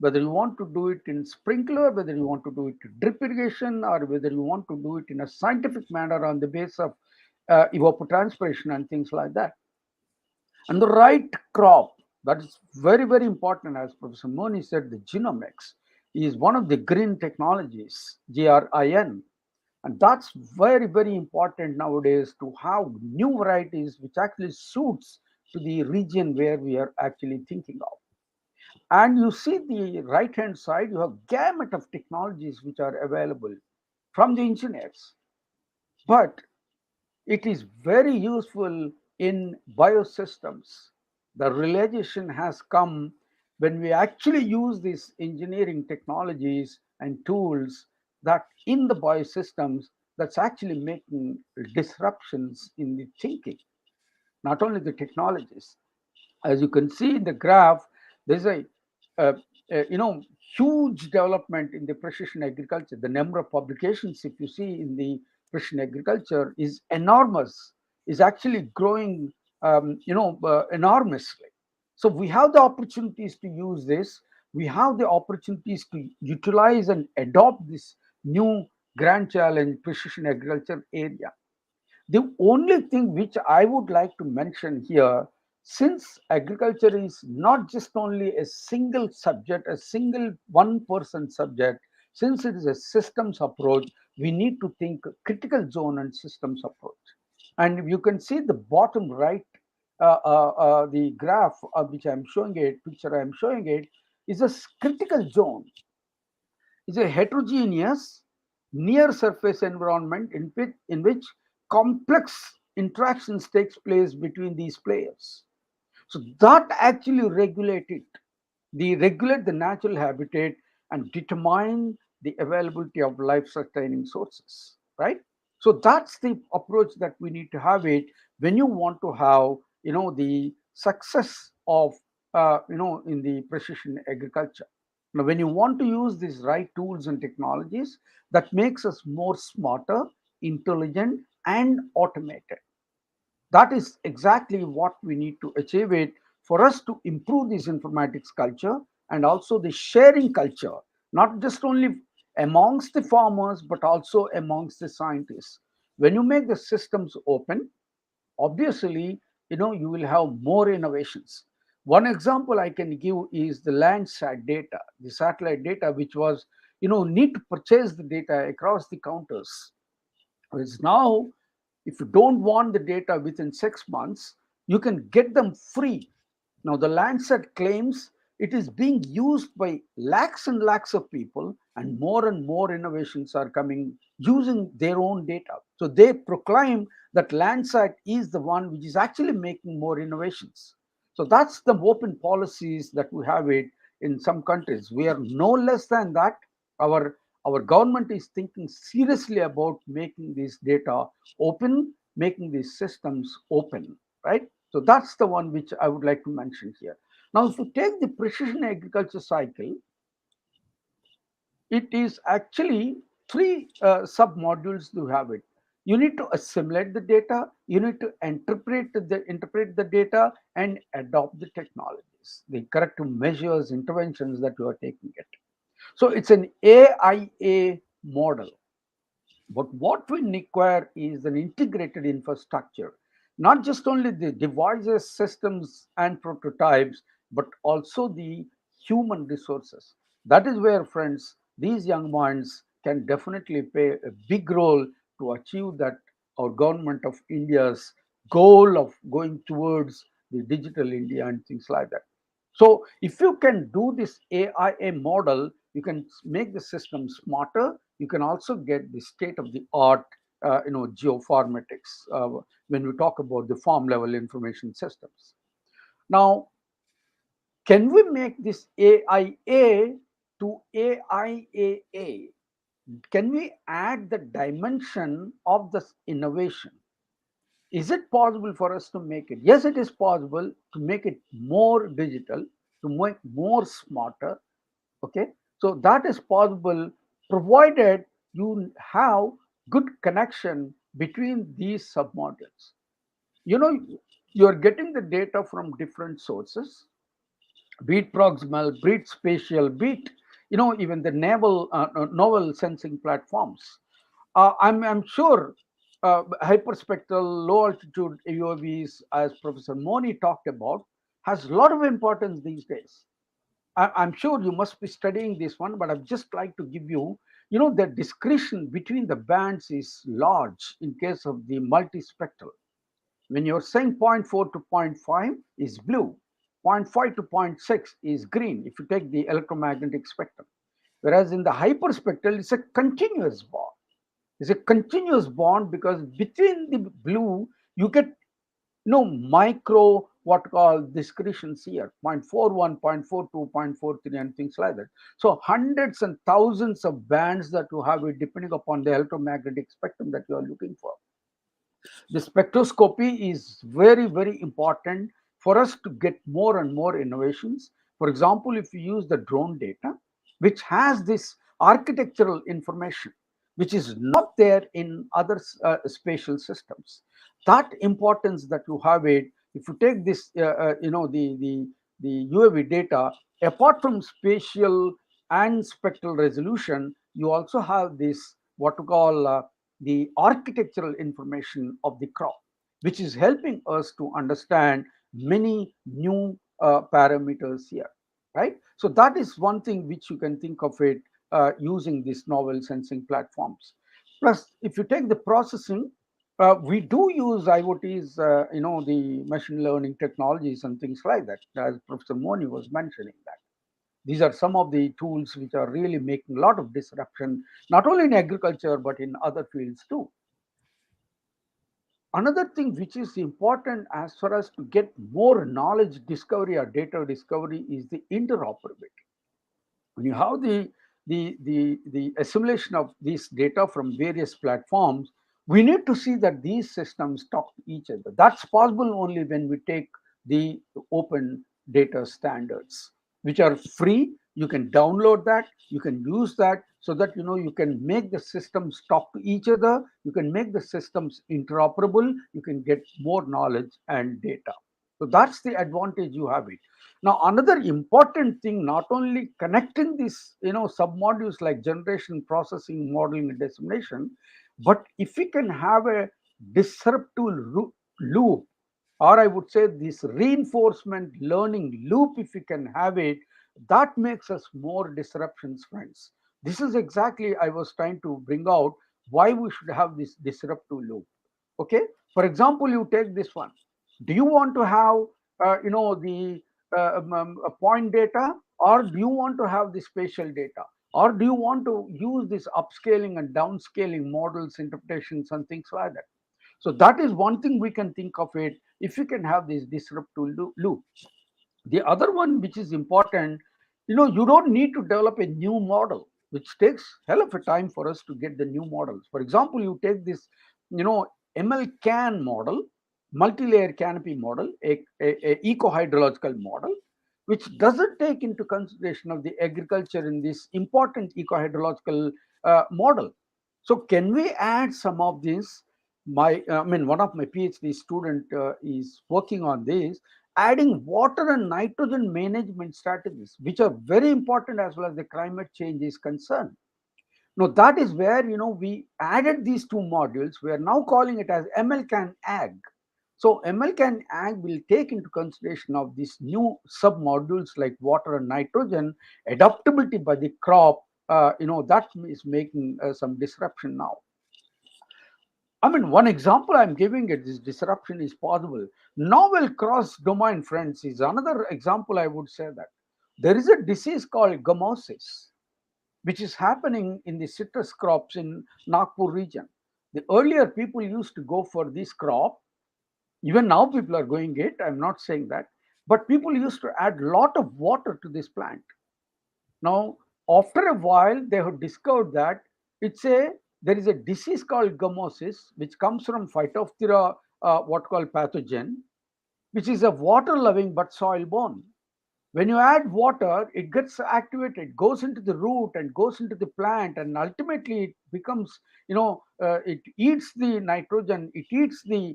Whether you want to do it in sprinkler, whether you want to do it drip irrigation, or whether you want to do it in a scientific manner on the basis of evapotranspiration and things like that. And the right crop, that is very, very important. As Professor Moni said, the genomics is one of the green technologies, GRIN. And that's very, very important nowadays to have new varieties which actually suits to the region where we are actually thinking of. And you see the right hand side, you have gamut of technologies which are available from the engineers. But it is very useful in biosystems. The realization has come when we actually use these engineering technologies and tools that in the biosystems, that's actually making disruptions in the thinking, not only the technologies. As you can see in the graph, there's a huge development in the precision agriculture. The number of publications, if you see in the precision agriculture, is enormous, is actually growing enormously. So we have the opportunities to use this. We have the opportunities to utilize and adopt this new grand challenge precision agriculture area. The only thing which I would like to mention here, since agriculture is not just only a single subject, a single one person subject, since it is a systems approach, we need to think critical zone and systems approach. And you can see the bottom right, the graph which I'm showing it, picture I'm showing it, is a critical zone. Is a heterogeneous near surface environment in which complex interactions takes place between these players. So that actually regulate it. They regulate the natural habitat and determine the availability of life sustaining sources, right? So that's the approach that we need to have it when you want to have, the success of, in the precision agriculture. Now, when you want to use these right tools and technologies, that makes us more smarter, intelligent, and automated. That is exactly what we need to achieve it for us to improve this informatics culture and also the sharing culture, not just only amongst the farmers, but also amongst the scientists. When you make the systems open, obviously, you will have more innovations. One example I can give is the Landsat data, the satellite data, which was, need to purchase the data across the counters. Whereas now, if you don't want the data within 6 months, you can get them free. Now, the Lancet claims it is being used by lakhs and lakhs of people, and more innovations are coming using their own data. So they proclaim that Landsat is the one which is actually making more innovations. So that's the open policies that we have it in some countries. We are no less than that. Our government is thinking seriously about making this data open, making these systems open, right? So that's the one which I would like to mention here. Now, if you take the precision agriculture cycle, it is actually three sub-modules to have it. You need to assimilate the data, you need to interpret the data, and adopt the technologies, the corrective measures, interventions that you are taking it. So it's an AIA model. But what we require is an integrated infrastructure, not just only the devices, systems, and prototypes, but also the human resources. That is where, friends, these young minds can definitely play a big role to achieve that our government of India's goal of going towards the digital India and things like that. So if you can do this AIA model, you can make the system smarter. You can also get the state of the art, geoformatics when we talk about the farm level information systems. Now, can we make this AIA to AIAA? Can we add the dimension of this innovation? Is it possible for us to make it? Yes, it is possible to make it more digital, to make more smarter. Okay, so that is possible provided you have good connection between these submodules. You know, you are getting the data from different sources, be it proximal, be it spatial, be it, even the novel sensing platforms. I'm sure hyperspectral low altitude AOVs, as Professor Moni talked about, has a lot of importance these days. I'm sure you must be studying this one, but I'd just like to give you, the discretion between the bands is large in case of the multispectral. When you're saying zero point 0.4 to zero point 0.5 is blue, zero point 0.5 to zero point 0.6 is green if you take the electromagnetic spectrum. Whereas in the hyperspectral, it's a continuous bond. It's a continuous bond because between the blue, you get micro what called discretions here 0.41, 0.42, 0.43, and things like that. So hundreds and thousands of bands that you have it depending upon the electromagnetic spectrum that you are looking for. The spectroscopy is very, very important for us to get more and more innovations. For example, if you use the drone data, which has this architectural information, which is not there in other spatial systems, that importance that you have it, if you take this, the UAV data, apart from spatial and spectral resolution, you also have this what to call the architectural information of the crop, which is helping us to understand many new parameters here, right? So that is one thing which you can think of it using these novel sensing platforms. Plus, if you take the processing, we do use IoTs, the machine learning technologies and things like that, as Professor Moni was mentioning that. These are some of the tools which are really making a lot of disruption, not only in agriculture, but in other fields too. Another thing which is important as far as to get more knowledge discovery or data discovery is the interoperability. When you have the assimilation of this data from various platforms, we need to see that these systems talk to each other. That's possible only when we take the open data standards, which are free. You can download that, you can use that, so that you can make the systems talk to each other, you can make the systems interoperable, you can get more knowledge and data. So that's the advantage you have it. Now, another important thing, not only connecting these submodules like generation, processing, modeling, and dissemination, but if we can have a disruptive loop, or I would say this reinforcement learning loop, if we can have it, that makes us more disruptions, friends. This is exactly I was trying to bring out why we should have this disruptive loop. Okay, for example, you take this one. Do you want to have the point data, or do you want to have the spatial data, or do you want to use this upscaling and downscaling models, interpretations, and things like that? So that is one thing we can think of it if you can have this disruptive loop. The other one which is important, you don't need to develop a new model, which takes hell of a time for us to get the new models. For example, you take this ML-CAN model, multi-layer canopy model, a eco-hydrological model, which doesn't take into consideration of the agriculture in this important eco-hydrological model. So can we add some of this? One of my PhD student is working on this, adding water and nitrogen management strategies, which are very important as well as the climate change is concerned. Now, that is where we added these two modules. We are now calling it as ML-CAN Ag. So ML-CAN Ag will take into consideration of these new sub-modules like water and nitrogen, adaptability by the crop. That is making some disruption now. One example I'm giving it, this disruption is possible. Novel cross-domain, friends, is another example I would say that. There is a disease called gamosis, which is happening in the citrus crops in Nagpur region. The earlier people used to go for this crop. Even now people are going it, I'm not saying that. But people used to add a lot of water to this plant. Now, after a while, they have discovered that there is a disease called gamosis, which comes from Phytophthora, what called pathogen, which is a water-loving but soil-borne. When you add water, it gets activated, goes into the root and goes into the plant, and ultimately it becomes, it eats the nitrogen, it eats the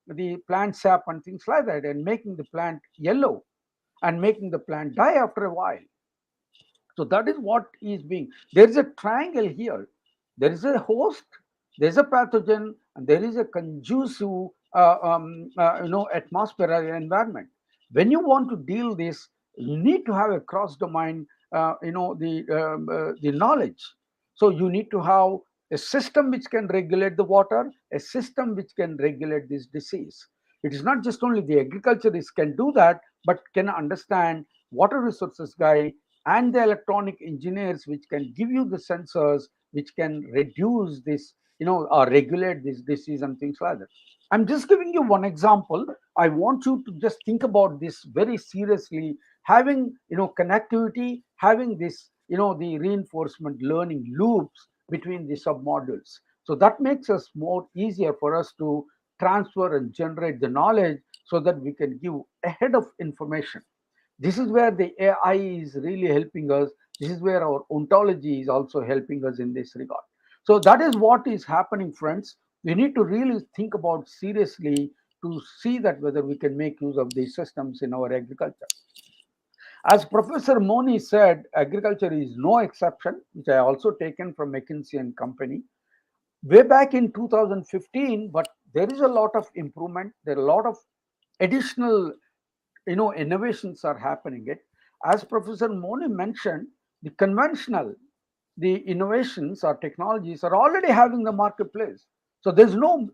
the plant sap and things like that, and making the plant yellow and making the plant die after a while. So that is what is being. There is a triangle here. There is a host, there is a pathogen, and there is a conducive, atmosphere or environment. When you want to deal this, you need to have a cross-domain, the knowledge. So you need to have a system which can regulate the water, a system which can regulate this disease. It is not just only the agriculturists can do that, but can understand water resources guy and the electronic engineers which can give you the sensors which can reduce this, or regulate this disease and things like that. I'm just giving you one example. I want you to just think about this very seriously, having, connectivity, having this, the reinforcement learning loops between the submodules. So that makes us more easier for us to transfer and generate the knowledge so that we can give ahead of information. This is where the AI is really helping us. This is where our ontology is also helping us in this regard. So that is what is happening, friends. We need to really think about seriously to see that whether we can make use of these systems in our agriculture. As Professor Moni said, agriculture is no exception, which I also taken from McKinsey and Company way back in 2015. But there is a lot of improvement. There are a lot of additional, innovations are happening. It, as Professor Moni mentioned, the conventional, the innovations or technologies are already having the marketplace. So there's no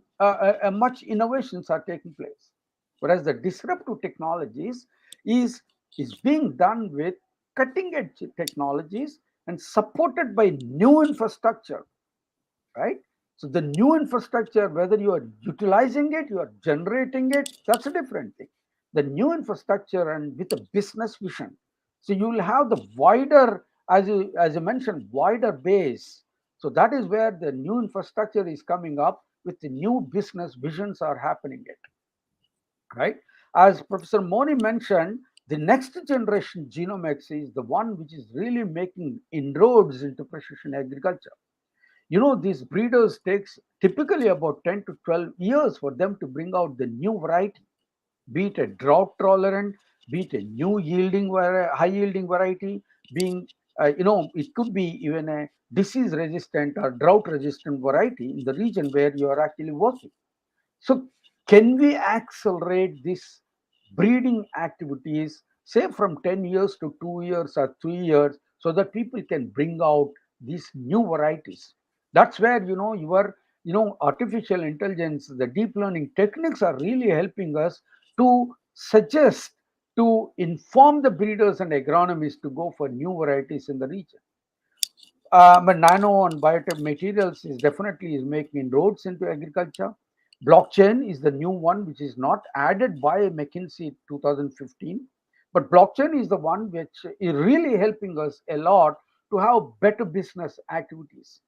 much innovations are taking place. Whereas the disruptive technologies is is being done with cutting edge technologies and supported by new infrastructure, right? So the new infrastructure, whether you are utilizing it, you are generating it, that's a different thing. The new infrastructure and with a business vision. So you will have the wider, as you mentioned, wider base. So that is where the new infrastructure is coming up with the new business visions are happening it, right? As Professor Moni mentioned, the next generation genomics is the one which is really making inroads into precision agriculture. These breeders takes typically about 10 to 12 years for them to bring out the new variety, be it a drought tolerant, be it a new yielding high yielding variety, being it could be even a disease resistant or drought resistant variety in the region where you are actually working. So can we accelerate this breeding activities, say from 10 years to 2 years or 3 years, so that people can bring out these new varieties? That's where your artificial intelligence, the deep learning techniques are really helping us to suggest, to inform the breeders and agronomists to go for new varieties in the region. But nano and biotech materials is definitely is making inroads into agriculture. Blockchain is the new one, which is not added by McKinsey 2015, but blockchain is the one which is really helping us a lot to have better business activities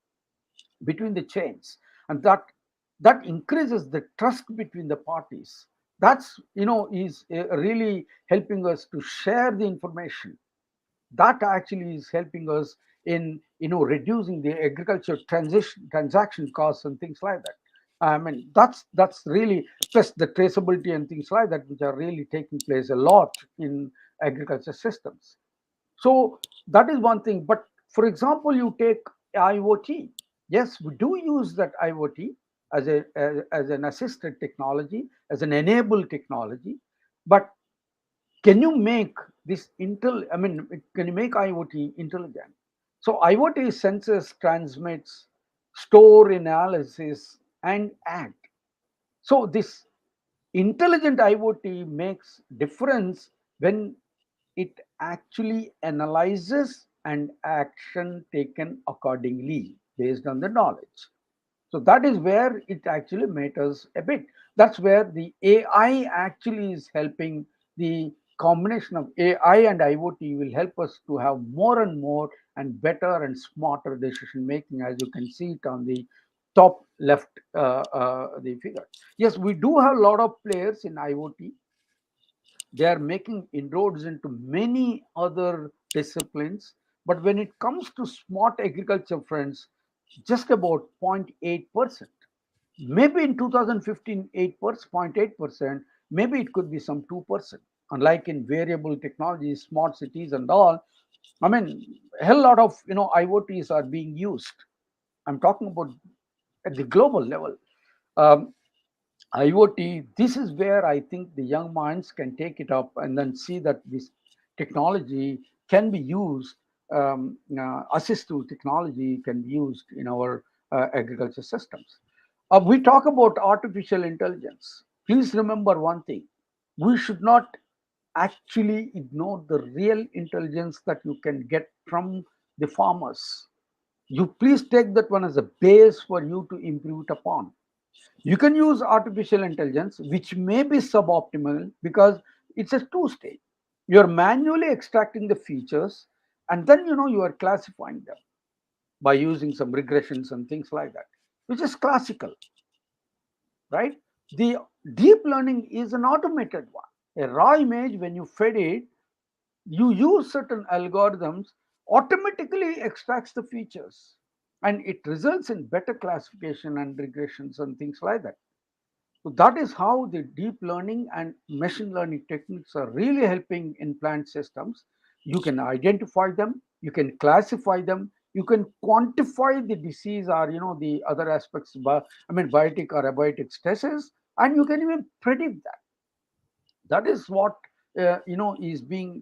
between the chains, and that increases the trust between the parties. That's is really helping us to share the information. That actually is helping us in reducing the agriculture transaction costs and things like that. I mean, that's really, plus the traceability and things like that, which are really taking place a lot in agriculture systems. So that is one thing. But for example, you take IoT. Yes, we do use that IoT as an assisted technology, as an enabled technology. But can you make this can you make IoT intelligent? So IoT senses, transmits, store, analysis, and act. So this intelligent IoT makes difference when it actually analyzes and action taken accordingly based on the knowledge. So that is where it actually matters a bit. That's where the AI actually is helping. The combination of AI and IoT will help us to have more and more and better and smarter decision making, as you can see it on the top left, the figure. Yes, we do have a lot of players in IoT. They are making inroads into many other disciplines. But when it comes to smart agriculture, friends, just about 0.8%. Maybe in 2015, 0.8%, maybe it could be some 2%. Unlike in variable technologies, smart cities and all, I mean, a hell lot of IoTs are being used. I'm talking about at the global level. Um, IoT, this is where I think the young minds can take it up and then see that this technology can be used, assistive technology can be used in our agriculture systems. We talk about artificial intelligence. Please remember one thing: we should not actually ignore the real intelligence that you can get from the farmers. You please take that one as a base for you to improve it upon. You can use artificial intelligence, which may be suboptimal because it's a two stage. You're manually extracting the features, and then you are classifying them by using some regressions and things like that, which is classical, right? The deep learning is an automated one. A raw image, when you fed it, you use certain algorithms, automatically extracts the features, and it results in better classification and regressions and things like that. So that is how the deep learning and machine learning techniques are really helping in plant systems. You can identify them, you can classify them, you can quantify the disease or the other aspects, biotic or abiotic stresses, and you can even predict that. That is what is being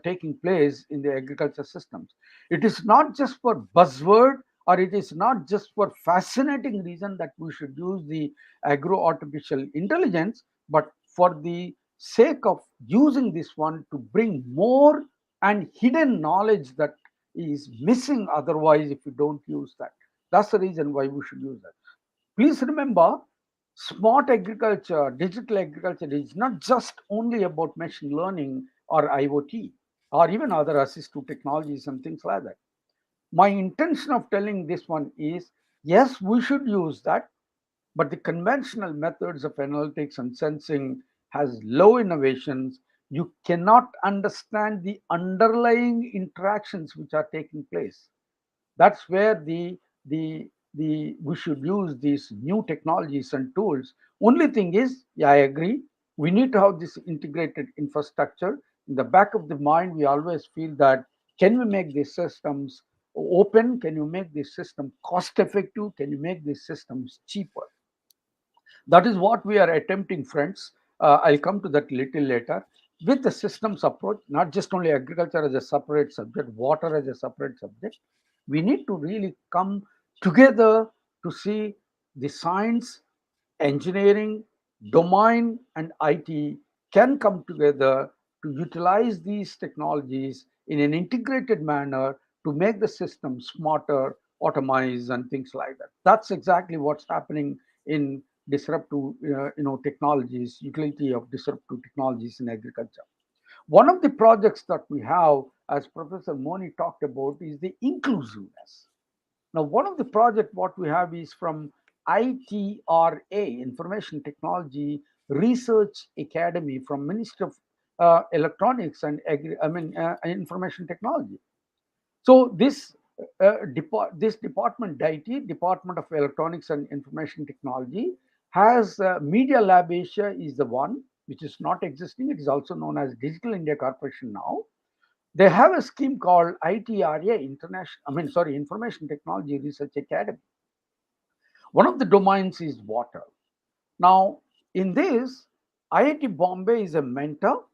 taking place in the agriculture systems. It is not just for buzzword, or it is not just for fascinating reason that we should use the agro artificial intelligence, but for the sake of using this one to bring more and hidden knowledge that is missing otherwise if you don't use that. That's the reason why we should use that. Please remember, smart agriculture, digital agriculture is not just only about machine learning or IoT or even other assistive technologies and things like that. My intention of telling this one is, yes, we should use that, but the conventional methods of analytics and sensing has low innovations. You cannot understand the underlying interactions which are taking place. That's where the we should use these new technologies and tools. Only thing is, yeah, I agree, we need to have this integrated infrastructure. In the back of the mind, we always feel that, can we make these systems open? Can you make this system cost effective? Can you make these systems cheaper? That is what we are attempting, friends. I'll come to that little later. With the systems approach, not just only agriculture as a separate subject, water as a separate subject, we need to really come together to see the science, engineering, domain, and IT can come together to utilize these technologies in an integrated manner to make the system smarter, automize, and things like that. That's exactly what's happening in disruptive technologies, utility of disruptive technologies in agriculture. One of the projects that we have, as Professor Moni talked about, is the inclusiveness. Now, one of the project what we have is from ITRA, Information Technology Research Academy, from Ministry of Electronics and Information Technology. So this department, DIT, Department of Electronics and Information Technology, has Media Lab Asia is the one which is not existing. It is also known as Digital India Corporation now. They have a scheme called ITRA, Information Technology Research Academy. One of the domains is water. Now, in this, IIT Bombay is a mentor,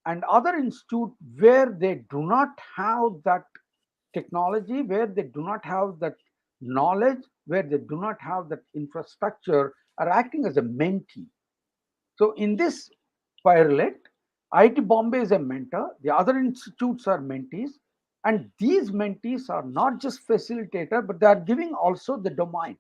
and other institute where they do not have that technology, where they do not have that knowledge, where they do not have that infrastructure, are acting as a mentee. So in this pilot, IIT Bombay is a mentor, the other institutes are mentees, and these mentees are not just facilitator, but they are giving also the domain,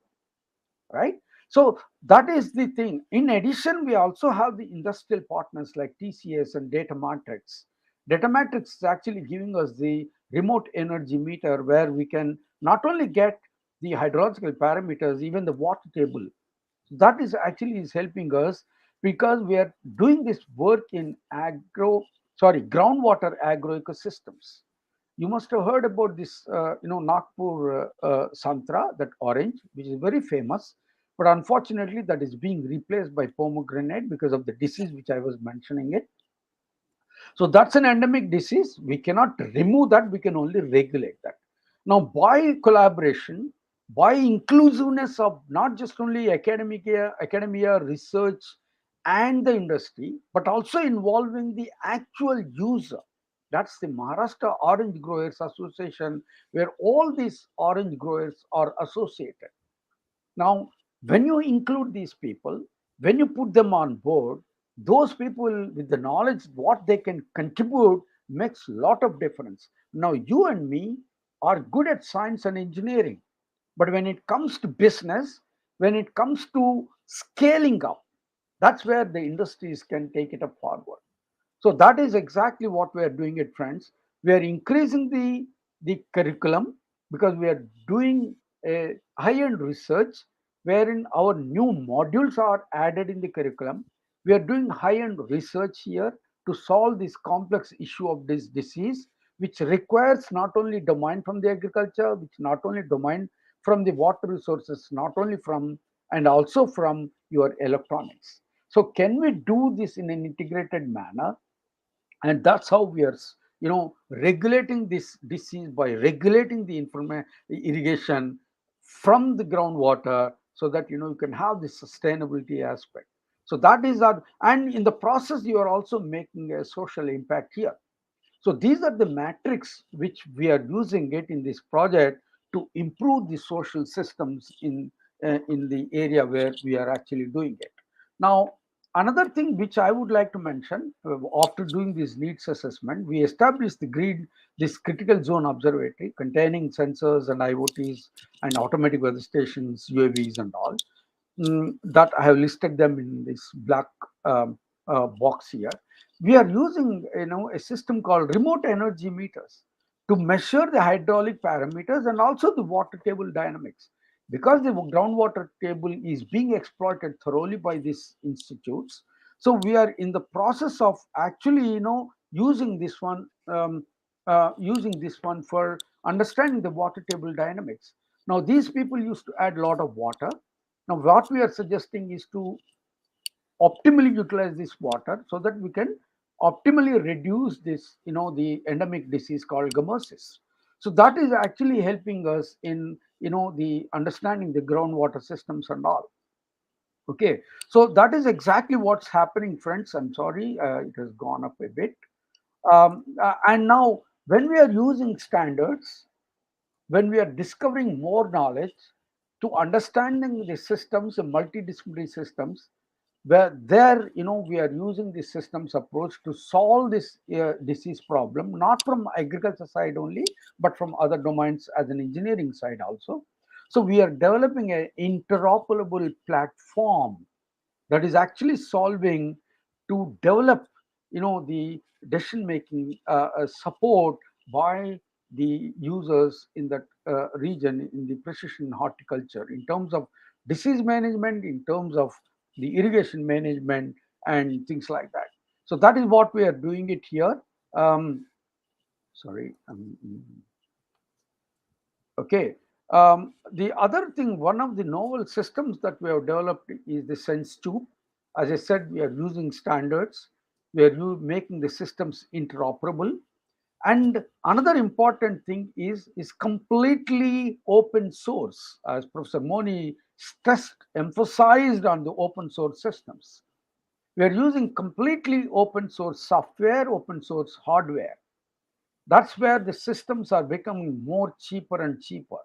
right? So that is the thing. In addition, we also have the industrial partners like TCS and Data Matrix. Data Matrix is actually giving us the remote energy meter where we can not only get the hydrological parameters, even the water table. That is actually is helping us because we are doing this work in groundwater agro ecosystems. You must have heard about this, Nagpur Santra, that orange, which is very famous. But unfortunately, that is being replaced by pomegranate because of the disease which I was mentioning it. So that's an endemic disease. We cannot remove that. We can only regulate that. Now, by collaboration, by inclusiveness of not just only academia, research, and the industry, but also involving the actual user. That's the Maharashtra Orange Growers Association, where all these orange growers are associated. Now, when you include these people, when you put them on board, those people with the knowledge, what they can contribute makes a lot of difference. Now, you and me are good at science and engineering, but when it comes to business, when it comes to scaling up, that's where the industries can take it up forward. So that is exactly what we are doing it, friends. We are increasing the curriculum because we are doing a high-end research wherein our new modules are added in the curriculum. We are doing high-end research here to solve this complex issue of this disease, which requires not only domain from the agriculture, which not only domain from the water resources, not only from and also from your electronics. So can we do this in an integrated manner? And that's how we are regulating this disease by regulating the irrigation from the groundwater, so that you can have this sustainability aspect. So that is that, and in the process you are also making a social impact here. So these are the metrics which we are using it in this project to improve the social systems in the area where we are actually doing it. Now, another thing which I would like to mention, after doing this needs assessment, we established this critical zone observatory containing sensors and IoTs and automatic weather stations, UAVs and all. That I have listed them in this black box here. We are using a system called remote energy meters to measure the hydraulic parameters and also the water table dynamics, because the groundwater table is being exploited thoroughly by these institutes. So we are in the process of actually using this one for understanding the water table dynamics. Now these people used to add a lot of water. Now what we are suggesting is to optimally utilize this water so that we can optimally reduce this, the endemic disease called gummosis. So that is actually helping us in, the understanding the groundwater systems and all. Okay, so that is exactly what's happening, friends. I'm sorry, it has gone up a bit. And now, when we are using standards, when we are discovering more knowledge to understanding the systems, the multidisciplinary systems, where there we are using the systems approach to solve this disease problem, not from agriculture side only, but from other domains as an engineering side also. So we are developing an interoperable platform that is actually solving to develop the decision making support by the users in that region in the precision horticulture, in terms of disease management, in terms of the irrigation management and things like that. So that is what we are doing it here. Sorry. Okay. The other thing, one of the novel systems that we have developed is the sense tube. As I said, we are using standards. We are making the systems interoperable. And another important thing is completely open source, as Professor Moni emphasized on the open source systems. We are using completely open source software, open source hardware. That's where the systems are becoming more cheaper and cheaper,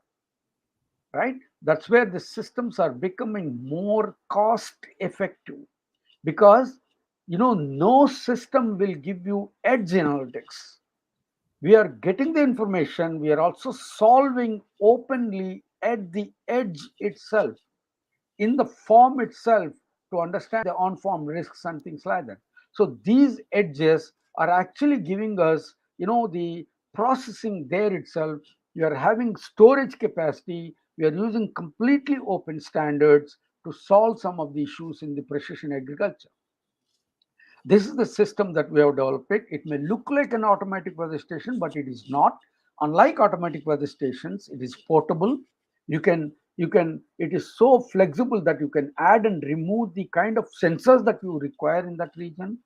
right? That's where the systems are becoming more cost effective, because no system will give you edge analytics. We are getting the information, we are also solving openly at the edge itself, in the form itself, to understand the on-form risks and things like that. So these edges are actually giving us, the processing there itself. We are having storage capacity. We are using completely open standards to solve some of the issues in the precision agriculture. This is the system that we have developed. It may look like an automatic weather station, but it is not. Unlike automatic weather stations, it is portable. It is so flexible that you can add and remove the kind of sensors that you require in that region.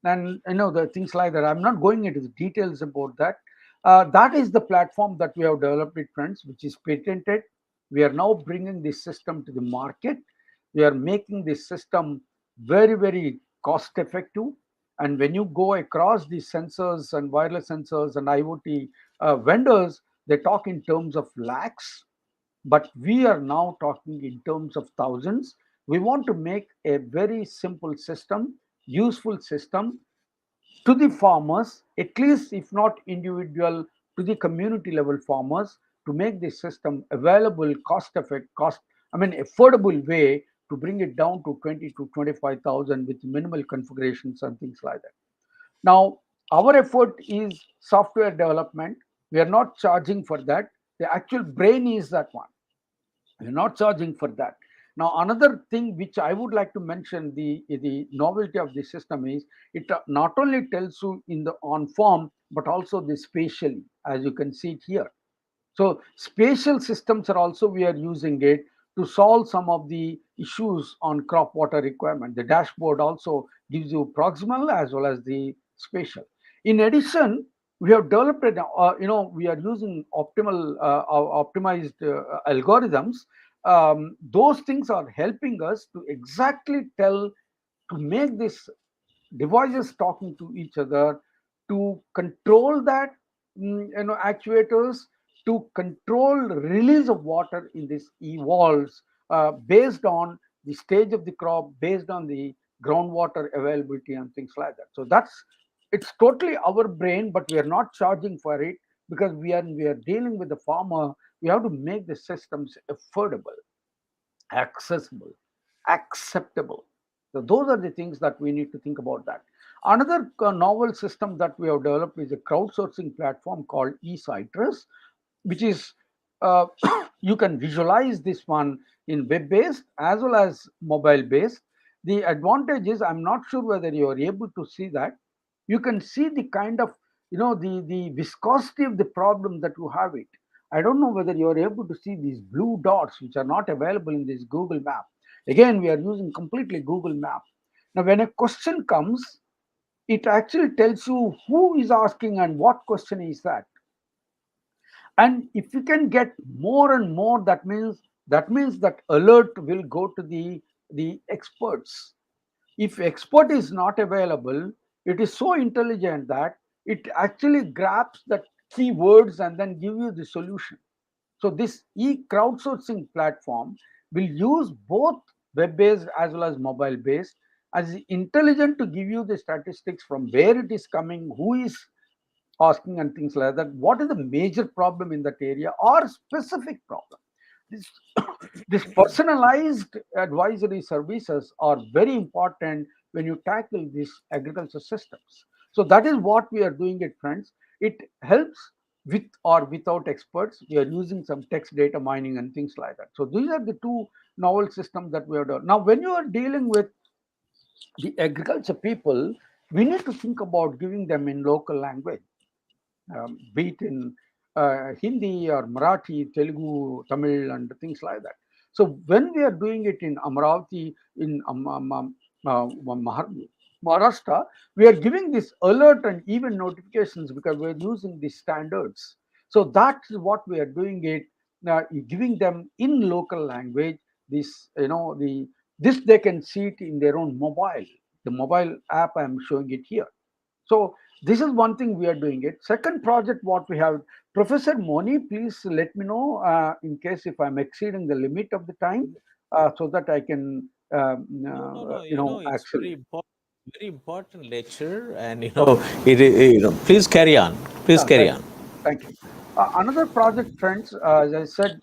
And the things like that. I'm not going into the details about that. That is the platform that we have developed it, friends, which is patented. We are now bringing this system to the market. We are making this system very, very cost effective. And when you go across these sensors and wireless sensors and IoT vendors, they talk in terms of lakhs, but we are now talking in terms of thousands. We want to make a very simple system, useful system to the farmers, at least if not individual, to the community level farmers, to make this system available, affordable way, to bring it down to 20 to 25,000 with minimal configurations and things like that. Now, our effort is software development. We are not charging for that. The actual brain is that one. We're not charging for that. Now, another thing which I would like to mention, the novelty of the system is it not only tells you in the on form, but also the spatially, as you can see it here. So spatial systems are also, we are using it to solve some of the issues on crop water requirement. The dashboard also gives you proximal as well as the spatial. In addition, We have developed, we are using optimized algorithms. Those things are helping us to exactly tell, to make this devices talking to each other, to control that, actuators, to control release of water in this evolves based on the stage of the crop, based on the groundwater availability and things like that. So it's totally our brain, but we are not charging for it, because we are dealing with the farmer. We have to make the systems affordable, accessible, acceptable. So those are the things that we need to think about that. Another novel system that we have developed is a crowdsourcing platform called eCitrus, which is uh, you can visualize this one in web-based as well as mobile-based. The advantage is, I'm not sure whether you are able to see that. You can see the kind of, the viscosity of the problem that you have it. I don't know whether you are able to see these blue dots, which are not available in this Google map. Again, we are using completely Google map. Now, when a question comes, it actually tells you who is asking and what question is that. And if you can get more and more, that means that alert will go to the experts. If expert is not available, it is so intelligent that it actually grabs the keywords and then give you the solution. So this crowdsourcing platform will use both web-based as well as mobile-based, as intelligent to give you the statistics from where it is coming, who is asking and things like that, what is the major problem in that area or specific problem. This, this personalized advisory services are very important when you tackle these agriculture systems. So that is what we are doing it, friends. It helps with or without experts. We are using some text data mining and things like that. So these are the two novel systems that we have done. Now, when you are dealing with the agriculture people, we need to think about giving them in local language, be it in Hindi or Marathi, Telugu, Tamil, and things like that. So when we are doing it in Amaravati, in Maharashtra, we are giving this alert and even notifications because we are using these standards. So that's what we are doing it, giving them in local language. This, this they can see it in their own mobile. The mobile app, I am showing it here. So this is one thing we are doing it. Second project, what we have, Professor Moni, please let me know in case if I'm exceeding the limit of the time, so that I can,
No. It's
actually.
very important lecture, and
Okay.
please carry on. Please
Yeah,
carry
thank
on.
you. Thank you. Another project, friends, as I said,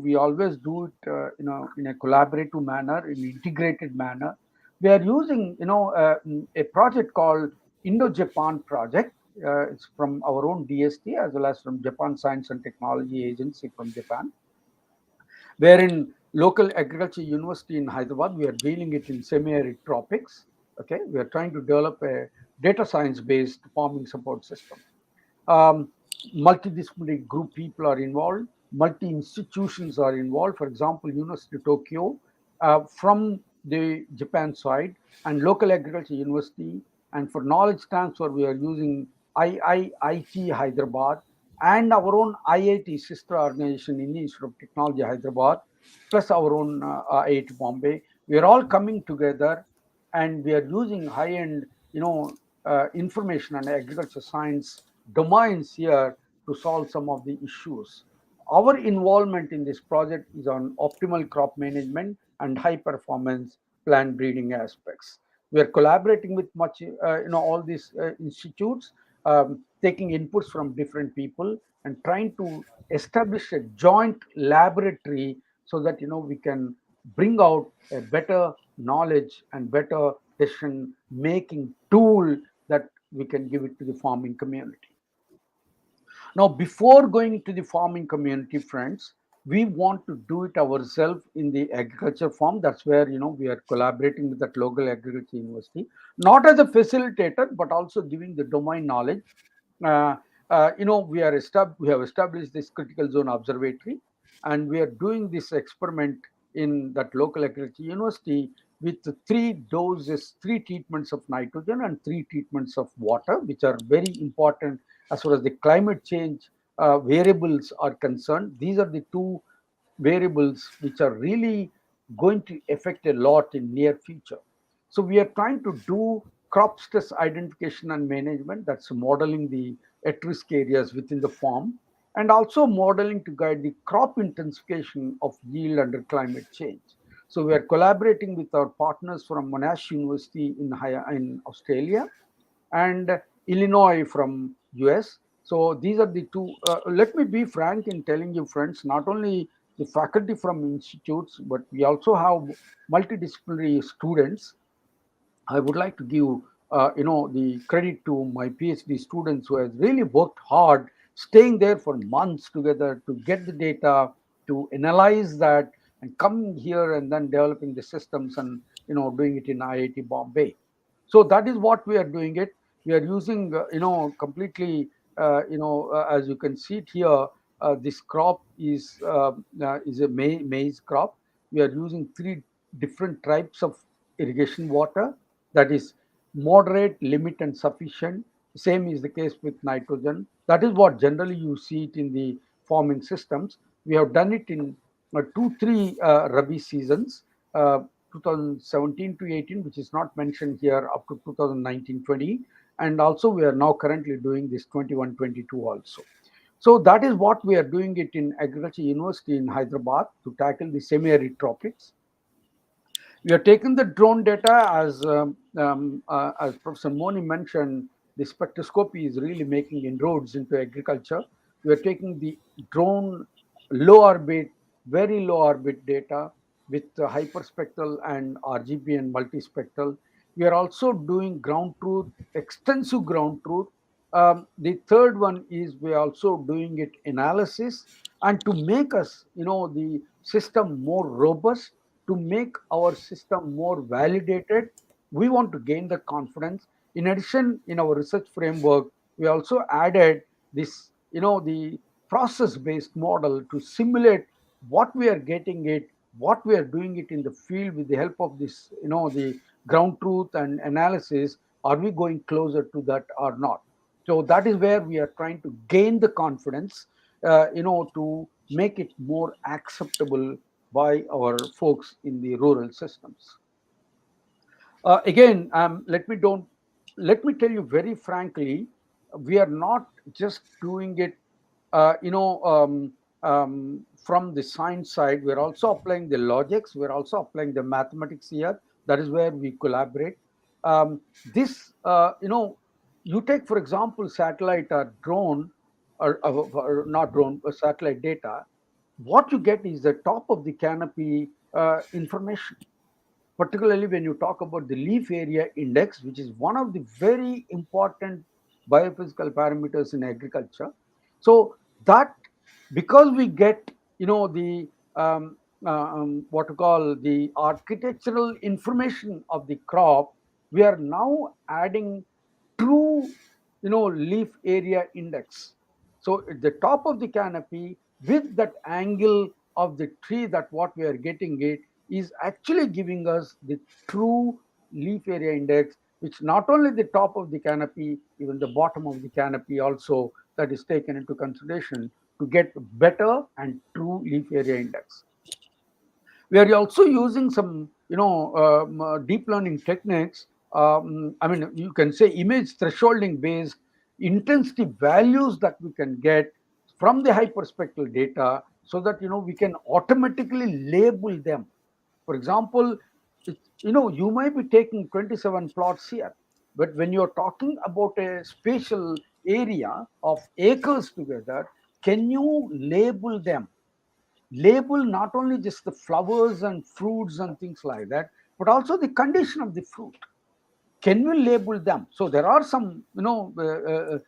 we always do it, in a collaborative manner, in integrated manner. We are using, a project called Indo-Japan project. It's from our own DST as well as from Japan Science and Technology Agency from Japan. Where in local agriculture university in Hyderabad, we are dealing it in semi-arid tropics. Okay, we are trying to develop a data science-based farming support system. um, Multidisciplinary group people are involved, multi institutions are involved. For example, University of Tokyo from the Japan side, and local agriculture university. And for knowledge transfer, we are using IIIT Hyderabad and our own IIT sister organization, Indian Institute of Technology Hyderabad, plus our own IIT Bombay. We are all coming together, and we are using high-end, information and agriculture science domains here to solve some of the issues. Our involvement in this project is on optimal crop management and high performance plant breeding aspects. We are collaborating with all these institutes, taking inputs from different people and trying to establish a joint laboratory so that we can bring out a better knowledge and better decision making tool that we can give it to the farming community. Now, before going to the farming community, friends, we want to do it ourselves in the agriculture farm. That's where we are collaborating with that local agriculture university, not as a facilitator, but also giving the domain knowledge. Uh, we have established this critical zone observatory, and we are doing this experiment in that local agriculture university with three treatments of nitrogen and three treatments of water, which are very important as far as the climate change variables are concerned, these are the two variables which are really going to affect a lot in near future. So we are trying to do crop stress identification and management, that's modeling the at-risk areas within the farm, and also modeling to guide the crop intensification of yield under climate change. So we are collaborating with our partners from Monash University in Australia and Illinois from US. So these are the two. Let me be frank in telling you, friends, not only the faculty from institutes, but we also have multidisciplinary students. I would like to give the credit to my PhD students who has really worked hard, staying there for months together to get the data, to analyze that, and coming here and then developing the systems and doing it in IIT Bombay. So that is what we are doing it. We are using completely as you can see it here. This crop is a maize crop. We are using three different types of irrigation water, that is moderate, limit, and sufficient. Same is the case with nitrogen. That is what generally you see it in the farming systems. We have done it in 2-3 Rabi seasons, 2017 to 18, which is not mentioned here, up to 2019-20, and also we are now currently doing this 21-22 also. So that is what we are doing it in Agriculture University in Hyderabad to tackle the semi-arid tropics. We are taking the drone data as Professor Moni mentioned. The spectroscopy is really making inroads into agriculture. We are taking the drone low orbit, very low orbit data with hyperspectral and RGB and multispectral. We are also doing ground truth, extensive ground truth. The third one is we are also doing it analysis, and to make us, the system more robust, to make our system more validated, we want to gain the confidence. In addition, in our research framework, we also added this, the process-based model to simulate what we are getting it, what we are doing it in the field with the help of this, the ground truth and analysis. Are we going closer to that or not? So that is where we are trying to gain the confidence, to make it more acceptable by our folks in the rural systems. Again, let me tell you very frankly, we are not just doing it, from the science side. We're also applying the logics. We're also applying the mathematics here. That is where we collaborate. This, you take, for example, satellite or drone, or not drone, but satellite data. What you get is the top of the canopy information, particularly when you talk about the leaf area index, which is one of the very important biophysical parameters in agriculture. So that, because we get, the what to call the architectural information of the crop, we are now adding true, leaf area index. So at the top of the canopy, with that angle of the tree, that what we are getting it is actually giving us the true leaf area index, which not only the top of the canopy, even the bottom of the canopy also, that is taken into consideration to get better and true leaf area index. We are also using some, deep learning techniques. I mean, you can say image thresholding based intensity values that we can get from the hyperspectral data, so that we can automatically label them. For example, you might be taking 27 plots here, but when you're talking about a spatial area of acres together, can you label them? Label not only just the flowers and fruits and things like that, but also the condition of the fruit. Can we label them? So there are some, the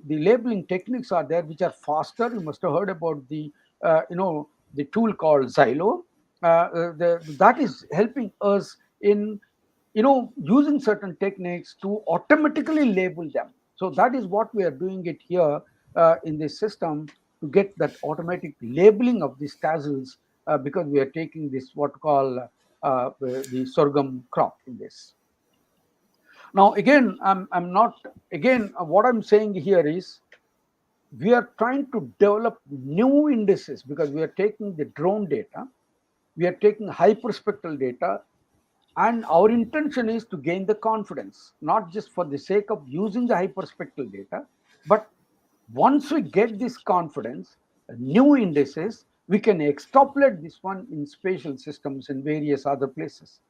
labeling techniques are there which are faster. You must have heard about the, the tool called Xylo. That is helping us in, using certain techniques to automatically label them. So that is what we are doing it here in this system, to get that automatic labeling of these tassels, because we are taking this what we call the sorghum crop in this. Now, again, I'm not, again, what I'm saying here is we are trying to develop new indices because we are taking the drone data, we are taking hyperspectral data, and our intention is to gain the confidence, not just for the sake of using the hyperspectral data, but once we get this confidence, new indices, we can extrapolate this one in spatial systems and various other places.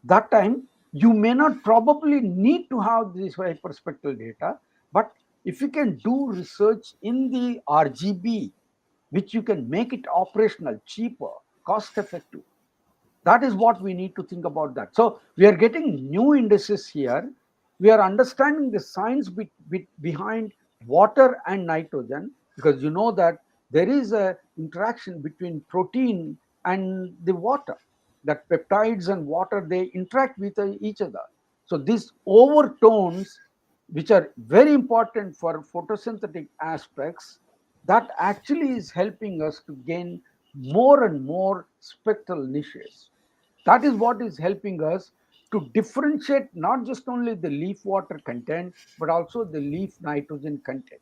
That time, you may not probably need to have this hyperspectral data, but if you can do research in the RGB, which you can make it operational, cheaper, cost effective, that is what we need to think about that. So we are getting new indices here. We are understanding the science behind water and nitrogen, because you know that there is a interaction between protein and the water, that peptides and water, they interact with each other. So these overtones, which are very important for photosynthetic aspects, that actually is helping us to gain more and more spectral niches. That is what is helping us to differentiate not just only the leaf water content, but also the leaf nitrogen content.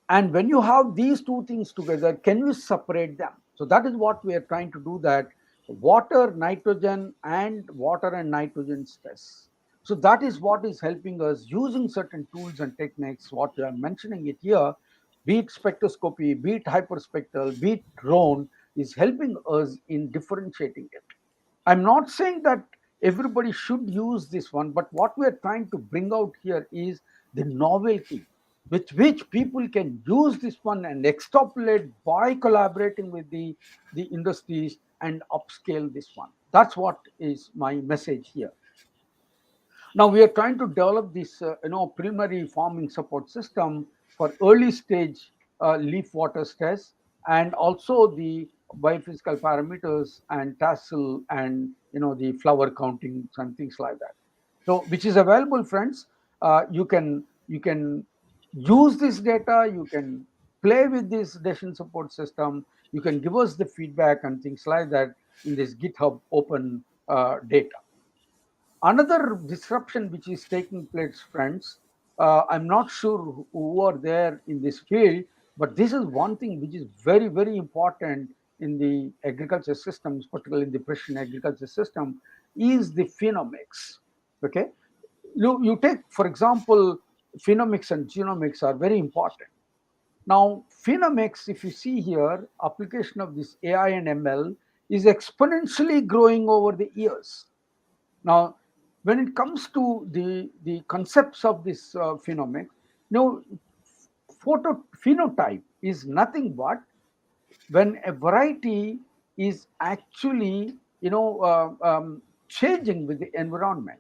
And when you have these two things together, can you separate them? So that is what we are trying to do, that water, nitrogen, and water and nitrogen stress. So that is what is helping us using certain tools and techniques, what we are mentioning it here, be it spectroscopy, be it hyperspectral, be it drone, is helping us in differentiating it. I'm not saying that everybody should use this one, but what we're trying to bring out here is the novelty with which people can use this one and extrapolate by collaborating with the industries and upscale this one. That's what is my message here. Now we are trying to develop this preliminary farming support system for early stage leaf water stress, and also the biophysical parameters and tassel and the flower countings and things like that. So which is available, friends. You can use this data, you can play with this decision support system, you can give us the feedback and things like that in this GitHub open data. Another disruption which is taking place, friends, I'm not sure who are there in this field, but this is one thing which is very, very important in the agriculture systems, particularly in the precision agriculture system, is the phenomics. Okay, you take, for example, phenomics and genomics are very important. Now, phenomics, if you see here, application of this AI and ML is exponentially growing over the years. Now, when it comes to the concepts of this phenomics, phenotype is nothing but when a variety is actually changing with the environment.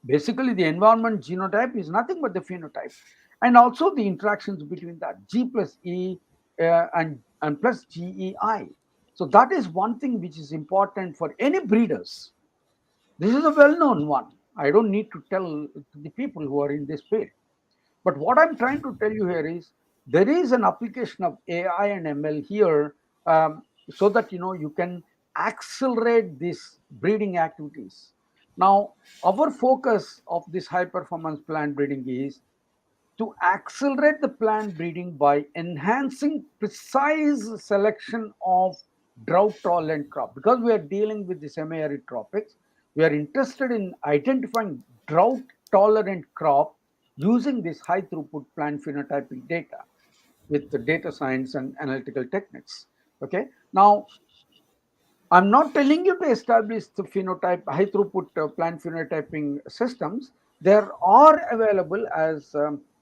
Basically, the environment genotype is nothing but the phenotype, and also the interactions between that G plus E and plus GEI. So that is one thing which is important for any breeders. This is a well-known one. I don't need to tell to the people who are in this field. But what I'm trying to tell you here is there is an application of AI and ML here, so that you can accelerate these breeding activities. Now, our focus of this high-performance plant breeding is to accelerate the plant breeding by enhancing precise selection of drought tolerant crop. Because we are dealing with the semi-arid tropics, we are interested in identifying drought tolerant crop using this high throughput plant phenotypic data with the data science and analytical techniques. Okay, now I'm not telling you to establish the phenotype, high throughput plant phenotyping systems. There are available, as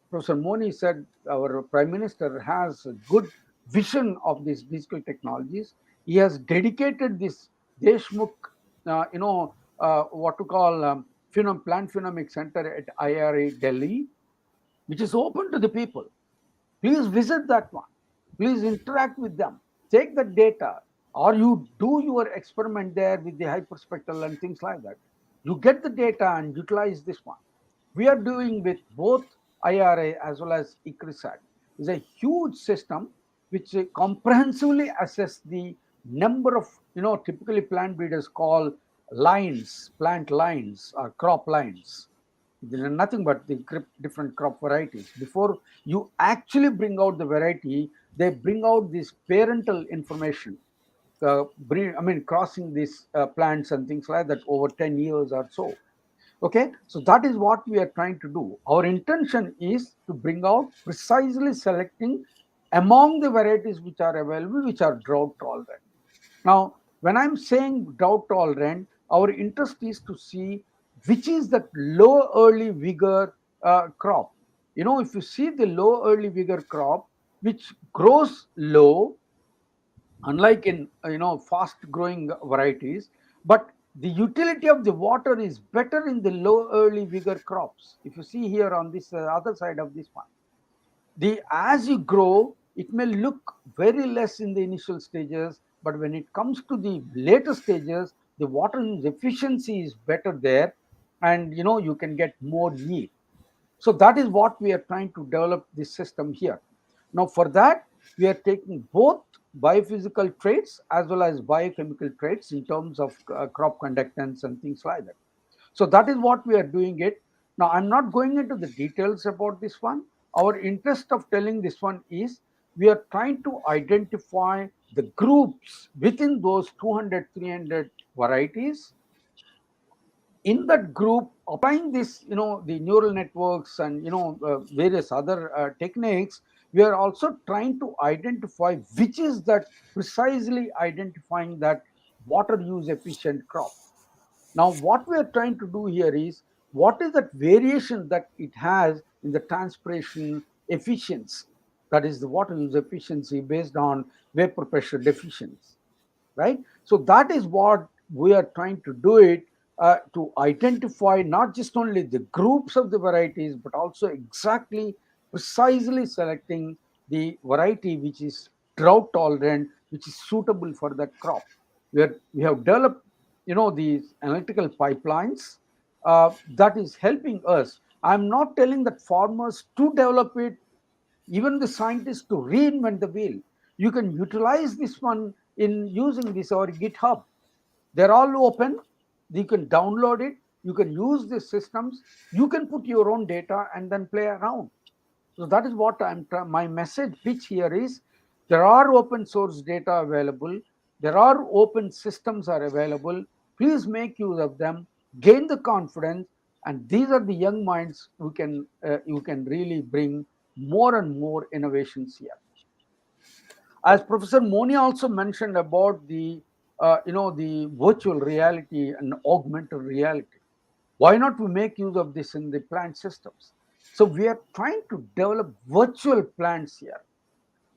Professor Moni said, our Prime Minister has a good vision of these digital technologies. He has dedicated this Deshmukh, what to call Plant Phenomics Center at IRA Delhi, which is open to the people. Please visit that one. Please interact with them. Take the data, or you do your experiment there with the hyperspectral and things like that. You get the data and utilize this one. We are doing with both IRA as well as ICRISAT. It's a huge system which comprehensively assess the number of, typically plant breeders call lines, plant lines or crop lines. nothing but the different crop varieties. Before you actually bring out the variety, they bring out this parental information, crossing these plants and things like that over 10 years or so. Okay, so that is what we are trying to do. Our intention is to bring out precisely selecting among the varieties which are available, which are drought tolerant. Now, when I'm saying drought tolerant, our interest is to see which is that low early vigor crop. If you see the low early vigor crop, which grows low, unlike in fast growing varieties, but the utility of the water is better in the low early vigor crops. If you see here on this other side of this one, the as you grow, it may look very less in the initial stages, but when it comes to the later stages, the water use efficiency is better there, and you can get more yield. So that is what we are trying to develop this system here. Now for that, we are taking both biophysical traits as well as biochemical traits in terms of crop conductance and things like that. So that is what we are doing it. Now I'm not going into the details about this one. Our interest of telling this one is we are trying to identify the groups within those 200, 300 varieties. In that group, applying this the neural networks and various other techniques, we are also trying to identify which is that precisely identifying that water use efficient crop. Now what we are trying to do here is what is that variation that it has in the transpiration efficiency, that is the water use efficiency based on vapor pressure deficiency, right? So that is what we are trying to do it, to identify not just only the groups of the varieties, but also exactly precisely selecting the variety which is drought tolerant, which is suitable for that crop. We have developed these analytical pipelines that is helping us. I'm not telling that farmers to develop it, even the scientists to reinvent the wheel. You can utilize this one in using this or GitHub. They're all open. You can download it. You can use these systems. You can put your own data and then play around. So that is what my message pitch here is. There are open source data available. There are open systems are available. Please make use of them. Gain the confidence, and these are the young minds who can you can really bring more and more innovations here. As Professor Moni also mentioned about the the virtual reality and augmented reality, why not we make use of this in the plant systems? So we are trying to develop virtual plants here.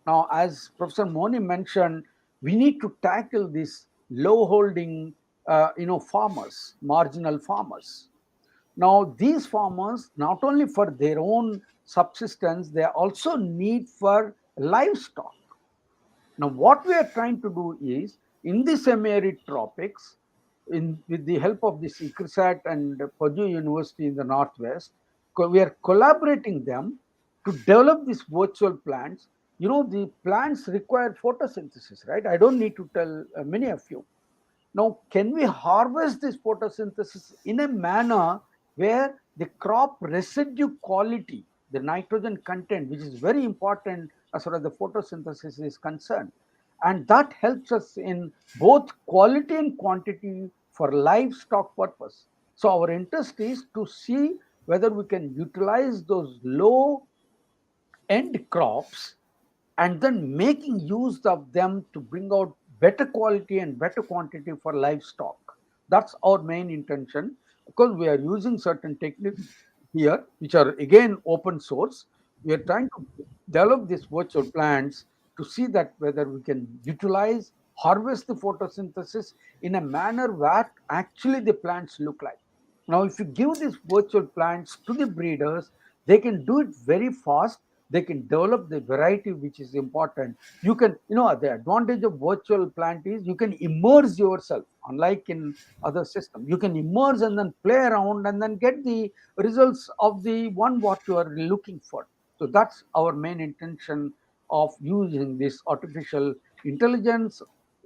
Now, as Professor Moni mentioned, we need to tackle these low holding farmers, marginal farmers. Now these farmers, not only for their own subsistence, they also need for livestock. Now, what we are trying to do is in the semi-arid tropics, with the help of this ICRISAT and Purdue University in the Northwest, we are collaborating them to develop these virtual plants. The plants require photosynthesis, right? I don't need to tell many of you. Now, can we harvest this photosynthesis in a manner where the crop residue quality, the nitrogen content, which is very important as far as the photosynthesis is concerned, and that helps us in both quality and quantity for livestock purpose. So our interest is to see whether we can utilize those low end crops and then making use of them to bring out better quality and better quantity for livestock. That's our main intention, because we are using certain techniques here which are again open source. We are trying to develop these virtual plants to see that whether we can utilize, harvest the photosynthesis in a manner that actually the plants look like. Now, if you give these virtual plants to the breeders, they can do it very fast. They can develop the variety which is important. You can, the advantage of virtual plant is you can immerse yourself, unlike in other systems. You can immerse and then play around and then get the results of the one what you are looking for. So that's our main intention of using this artificial intelligence,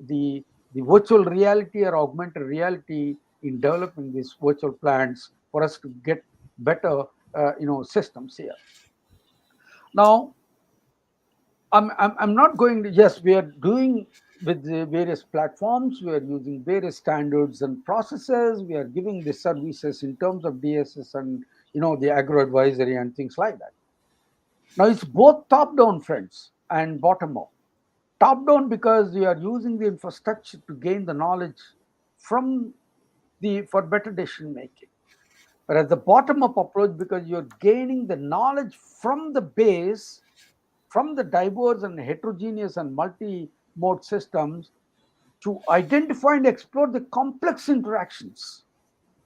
the virtual reality or augmented reality in developing these virtual plants for us to get better systems here. Now, I'm not going to, yes, we are doing with the various platforms, we are using various standards and processes, we are giving the services in terms of DSS and the agro advisory and things like that. Now it's both top down, friends, and bottom up. Top down because we are using the infrastructure to gain the knowledge from for better decision making. Whereas the bottom up approach, because you're gaining the knowledge from the base, from the diverse and heterogeneous and multi-mode systems, to identify and explore the complex interactions.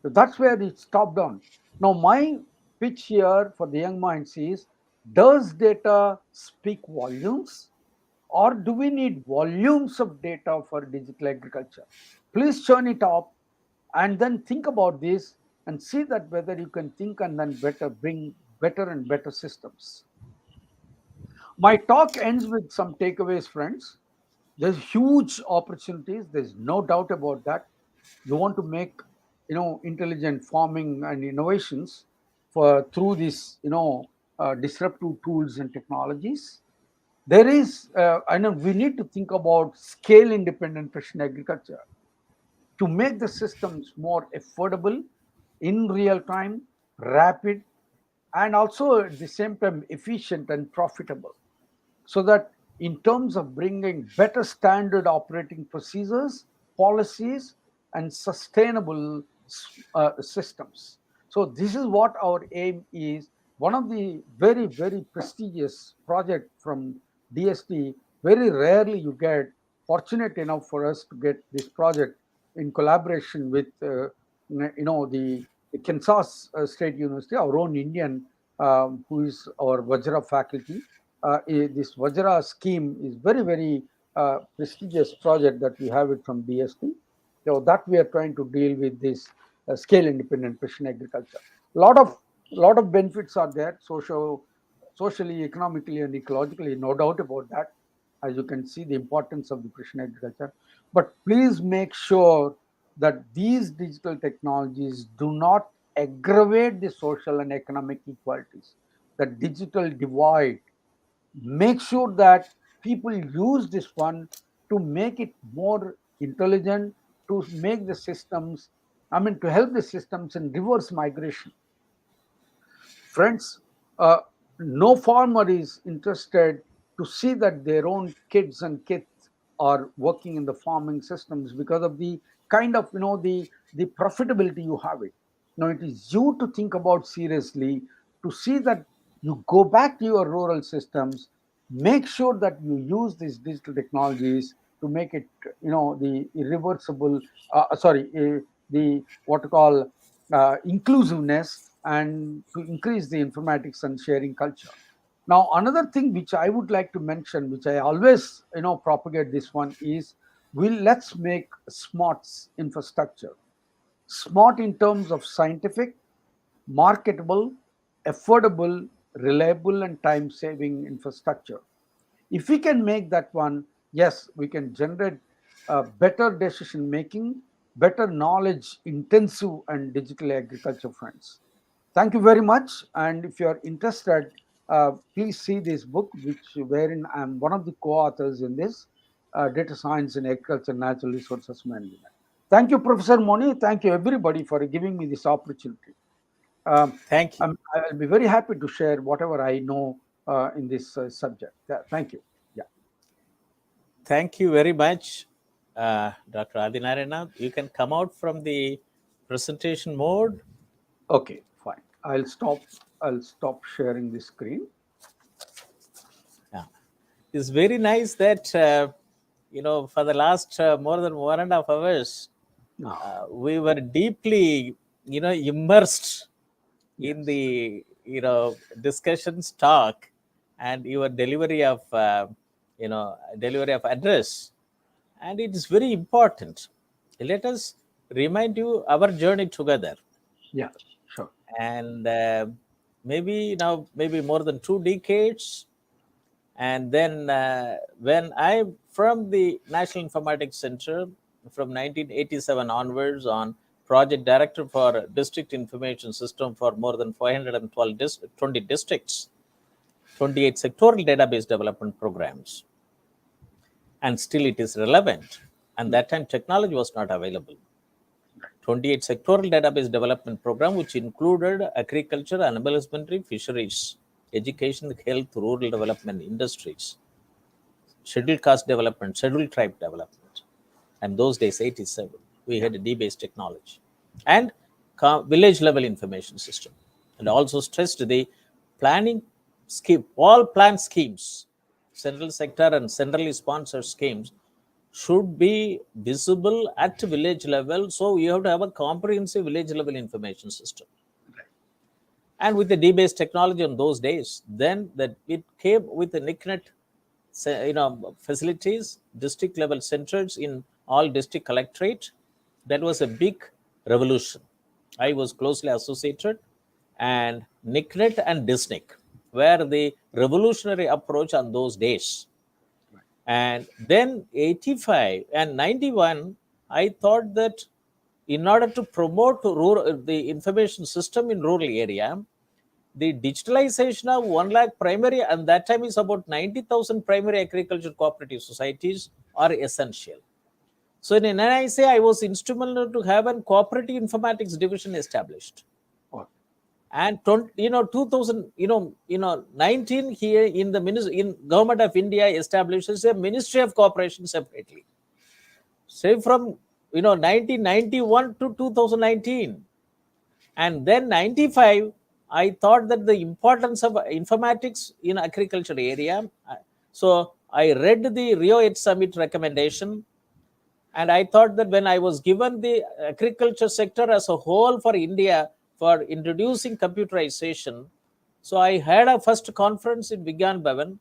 So that's where it's top down. Now, my pitch here for the young minds is, does data speak volumes, or do we need volumes of data for digital agriculture? Please churn it up and then think about this and see that whether you can think and then bring better and better systems. My talk ends with some takeaways, friends. There's huge opportunities. There's no doubt about that. You want to make, intelligent farming and innovations through these, disruptive tools and technologies. There is, I know we need to think about scale independent precision agriculture to make the systems more affordable, in real time, rapid, and also at the same time efficient and profitable, so that in terms of bringing better standard operating procedures, policies, and sustainable systems. So this is what our aim is. One of the very, very prestigious project from DST, very rarely you get fortunate enough for us to get this project in collaboration with the Kansas State University, our own Indian, who is our Vajra faculty. This Vajra scheme is very, very prestigious project that we have it from DST. So that we are trying to deal with this scale independent precision agriculture. Lot of benefits are there, socially, economically, and ecologically, no doubt about that. As you can see, the importance of the precision agriculture. But please make sure that these digital technologies do not aggravate the social and economic inequalities, the digital divide. Make sure that people use this one to make it more intelligent, to make the systems, to help the systems in reverse migration. Friends, no farmer is interested to see that their own kids and kids are working in the farming systems because of the kind of, the profitability you have it. Now, it is you to think about seriously to see that you go back to your rural systems, make sure that you use these digital technologies to make it, the irreversible, the what you call inclusiveness, and to increase the informatics and sharing culture. Now, another thing which I would like to mention, which I always propagate this one, is let's make smart infrastructure. Smart in terms of scientific, marketable, affordable, reliable, and time-saving infrastructure. If we can make that one, yes, we can generate better decision making, better knowledge intensive and digital agriculture, friends. Thank you very much. And if you are interested, please see this book, wherein I'm one of the co-authors in this, Data Science in Agriculture and Natural Resources Management. Thank you, Professor Moni. Thank you, everybody, for giving me this opportunity.
Thank you.
I'll be very happy to share whatever I know in this subject. Thank you. Yeah.
Thank you very much, Dr. Adinarayana. You can come out from the presentation mode.
Okay, fine. I'll stop sharing the screen.
Yeah. It's very nice that for the last more than 1.5 hours, we were deeply immersed in the discussions, talk, and your delivery of address, and it is very important. Let us remind you our journey together.
Yeah, sure.
And maybe more than 2 decades. And then when I, from the National Informatics Center, from 1987 onwards on project director for district information system for more than 520 districts, 28 sectoral database development programs. And still it is relevant. And that time technology was not available. 28 sectoral database development program, which included agriculture, animal husbandry, fisheries, education, health, rural development, industries, scheduled caste development, scheduled tribe development. And those days, 87, we had a D-based technology and village level information system. And also stressed the planning scheme, all plan schemes, central sector and centrally sponsored schemes should be visible at village level. So you have to have a comprehensive village level information system. And with the D-based technology on those days, then that it came with the NICNET, facilities, district level centers in all district collectorate. That was a big revolution. I was closely associated, and NICNET and DISNIC were the revolutionary approach on those days. And then 85 and 91, I thought that in order to promote the information system in rural area, the digitalization of 1 lakh primary, and that time is about 90,000 primary agriculture cooperative societies are essential. So in NIC, I was instrumental to have a cooperative informatics division established. And 2019 here in the Government of India establishes a Ministry of Cooperation separately. Say from 1991 to 2019, and then 95, I thought that the importance of informatics in agriculture area. So I read the Rio 8 Summit recommendation, and I thought that when I was given the agriculture sector as a whole for India for introducing computerization, so I had a first conference in Vigyan Bhavan,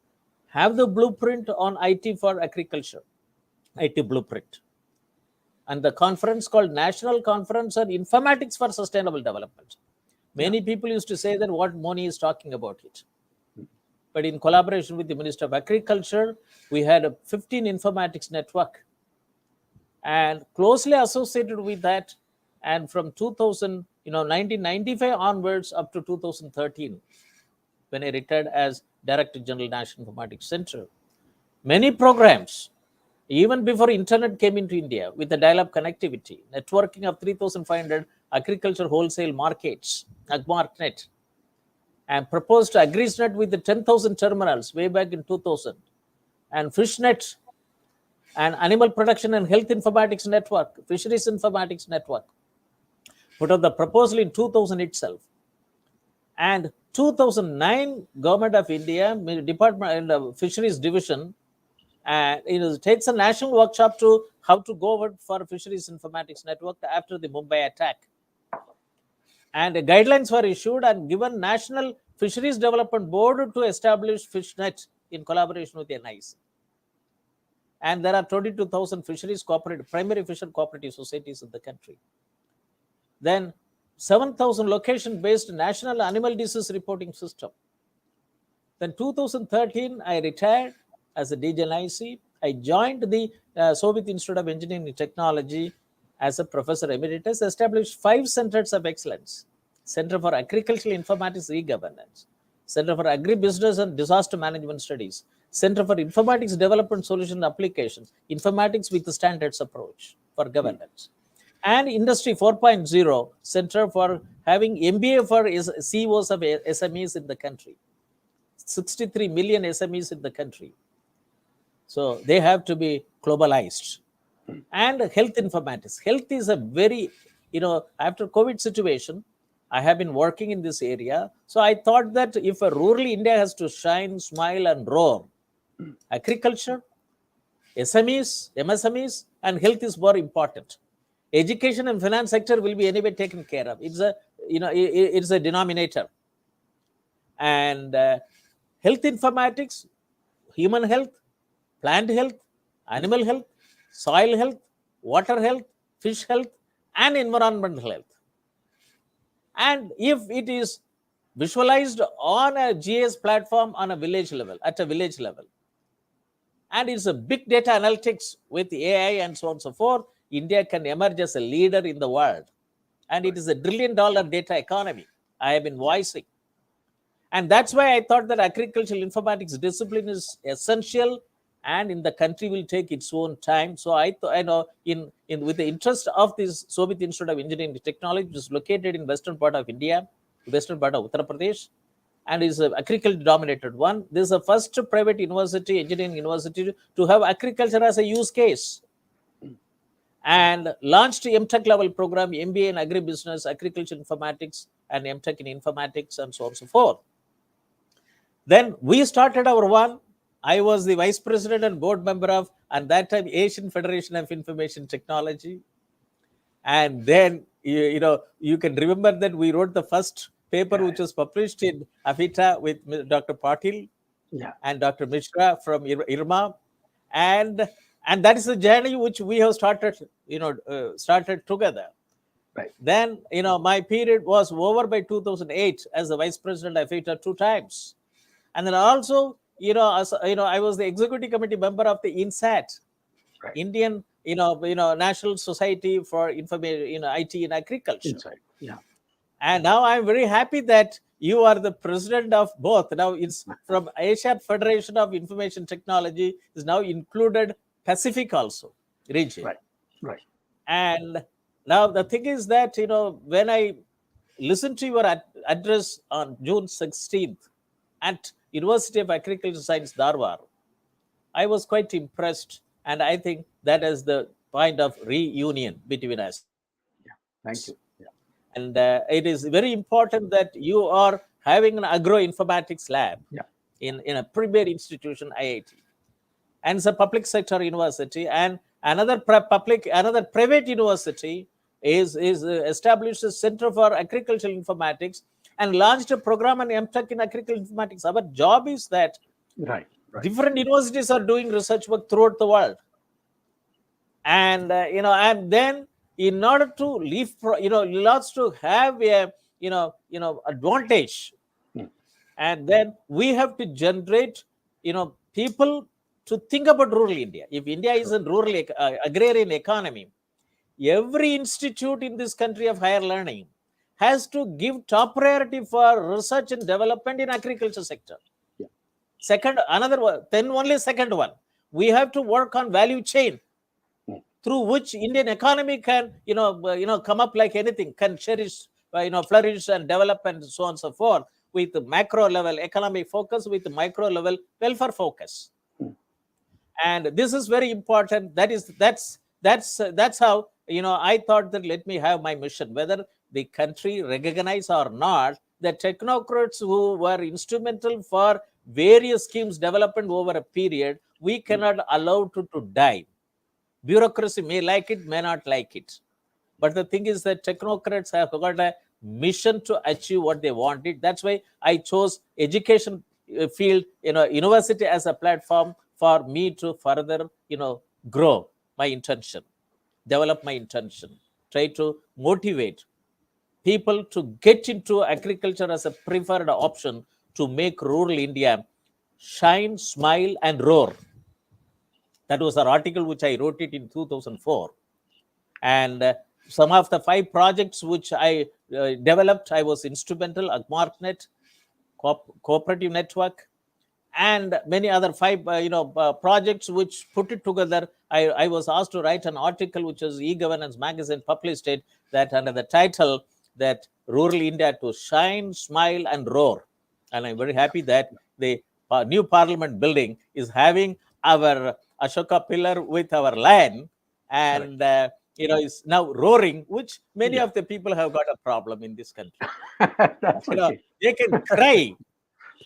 have the blueprint on IT for agriculture, IT blueprint. And the conference called National Conference on Informatics for Sustainable Development. Many people used to say that what Moni is talking about it. But in collaboration with the Minister of Agriculture, we had a 15 informatics network, and closely associated with that. And from 1995 onwards up to 2013, when I retired as Director General National Informatics Center, many programs, even before internet came into India, with the dial-up connectivity, networking of 3,500 agriculture wholesale markets, AgMarkNet, and proposed to AgriSnet with the 10,000 terminals way back in 2000, and FishNet, and Animal Production and Health Informatics Network, Fisheries Informatics Network, put up the proposal in 2000 itself. And 2009, Government of India, Department and Fisheries Division, and it takes a national workshop to how to go over for Fisheries Informatics Network after the Mumbai attack. And guidelines were issued and given National Fisheries Development Board to establish FishNet in collaboration with the NIC. And there are 22,000 fisheries cooperative, primary fisher cooperative societies in the country. Then 7,000 location-based national animal disease reporting system. Then 2013, I retired as a DGNIC. I joined the Soviet Institute of Engineering and Technology as a Professor Emeritus, established 5 centers of excellence. Center for Agricultural Informatics E-Governance, Center for Agribusiness and Disaster Management Studies, Center for Informatics Development Solution Applications, Informatics with the Standards Approach for Governance, and Industry 4.0 Center for having MBA for CEOs of SMEs in the country. 63 million SMEs in the country. So they have to be globalized. And health informatics. Health is a very, after COVID situation, I have been working in this area. So I thought that if a rural India has to shine, smile, and roar, agriculture, SMEs, MSMEs, and health is more important. Education and finance sector will be anyway taken care of. It's a, it's a denominator. And health informatics, human health, plant health, animal health, soil health, water health, fish health, and environmental health. And if it is visualized on a GIS platform on a village level, at a village level, and it's a big data analytics with AI and so on and so forth, India can emerge as a leader in the world And it is a $1 trillion data economy I have been voicing. And that's why I thought that agricultural informatics discipline is essential, and in the country will take its own time. So I know in with the interest of this Shobhit Institute of Engineering and Technology, which is located in western part of India, western part of Uttar Pradesh, and is an agriculture dominated one. This is the first private university, engineering university, to have agriculture as a use case, and launched MTech level program, MBA in agribusiness, agriculture informatics, and MTech in informatics, and so on and so forth. Then we started our one. I was the vice president and board member of, at that time, Asian Federation of Information Technology. And then, you can remember that we wrote the first paper, which was published in APFITA with Dr. Patil and Dr. Mishra from IRMA. And that is the journey which we have started, started together.
Right.
Then, my period was over by 2008 as the vice president of APFITA 2 times. And then also, I was the executive committee member of the INSAIT, Indian, National Society for Information, IT in Agriculture.
INSAIT. Yeah.
And now I'm very happy that you are the president of both. Now it's from Asian Federation of Information Technology is now included Pacific also region.
Right.
And now the thing is that, when I listened to your address on June 16th at University of Agricultural Science, Dharwad, I was quite impressed. And I think that is the point of reunion between us.
Yeah. Thank you. Yeah.
And it is very important that you are having an agro-informatics lab in a premier institution, IIT. And it's a public sector university. And another private university is established a Center for Agricultural Informatics and launched a program on MTech in agricultural informatics. Our job is that different universities are doing research work throughout the world. And, and then in order to leave, lots to have a, advantage. And then we have to generate, people to think about rural India. If India is a rural agrarian economy, every institute in this country of higher learning has to give top priority for research and development in agriculture sector. Second, another one, then only second one, we have to work on value chain through which Indian economy can, come up like anything, can cherish, flourish and develop and so on and so forth with the macro level economic focus, with the micro level welfare focus. And this is very important. That's how, I thought that let me have my mission, whether the country recognize or not, the technocrats who were instrumental for various schemes development over a period, we cannot allow to die. Bureaucracy may like it, may not like it. But the thing is that technocrats have got a mission to achieve what they wanted. That's why I chose education field, university as a platform for me to further, grow my intention, develop my intention, try to motivate people to get into agriculture as a preferred option to make rural India shine, smile, and roar. That was an article which I wrote it in 2004. And some of the 5 projects which I developed, I was instrumental, AgMarkNet, Cooperative Network, and many other 5 projects which put it together. I was asked to write an article which was e-governance magazine published it, that under the title that rural India to shine, smile, and roar. And I'm very happy that the new parliament building is having our Ashoka pillar with our lion, and is now roaring, which many of the people have got a problem in this country.
That's okay.
They can cry,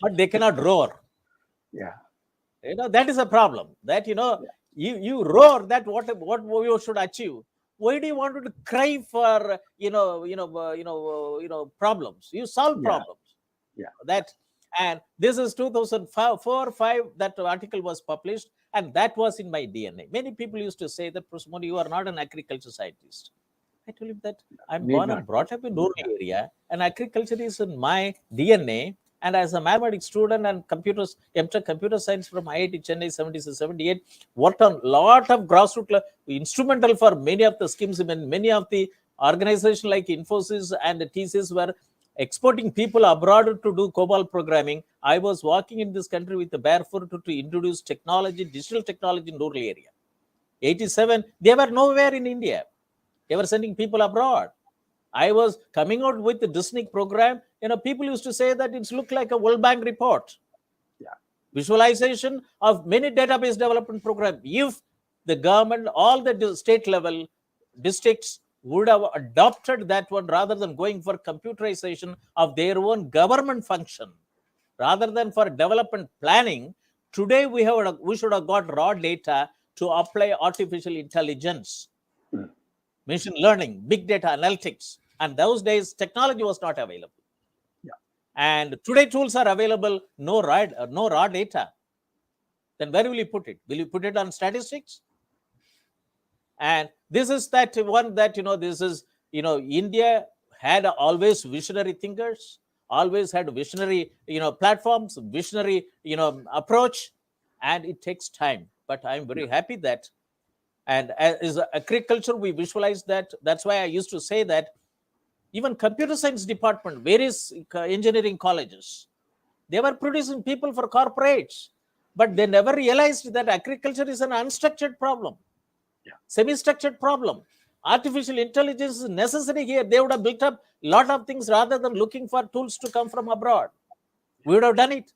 but they cannot roar.
Yeah.
That is a problem. That you roar that what we should achieve. Why do you want to cry for problems? You solve problems.
Yeah.
That, and this is 2004-5 that article was published, and that was in my DNA. Many people used to say that, Prof. Moni, you are not an agriculture scientist. I told him that I'm born and brought up in rural area, and agriculture is in my DNA. And as a mathematics student and computer science from IIT Chennai 76-78, worked on a lot of grassroots, instrumental for many of the schemes and many of the organizations like Infosys and TCS were exporting people abroad to do COBOL programming. I was walking in this country with the barefoot to introduce technology, digital technology in rural area. 87, they were nowhere in India. They were sending people abroad. I was coming out with the Disney program. People used to say that it's looked like a World Bank report. Visualization of many database development programs. If the government, all the state level districts would have adopted that one rather than going for computerization of their own government function, rather than for development planning, today we should have got raw data to apply artificial intelligence, machine learning, big data analytics. And those days, technology was not available. And today tools are available, no raw data. Then where will you put it? Will you put it on statistics? And this is that one that, this is, India had always visionary thinkers, always had visionary, platforms, visionary, approach, and it takes time. But I'm very happy that, and as agriculture, we visualize that. That's why I used to say that even computer science department, various engineering colleges, they were producing people for corporates, but they never realized that agriculture is an unstructured problem, semi-structured problem. Artificial intelligence is necessary here. They would have built up a lot of things rather than looking for tools to come from abroad. We would have done it.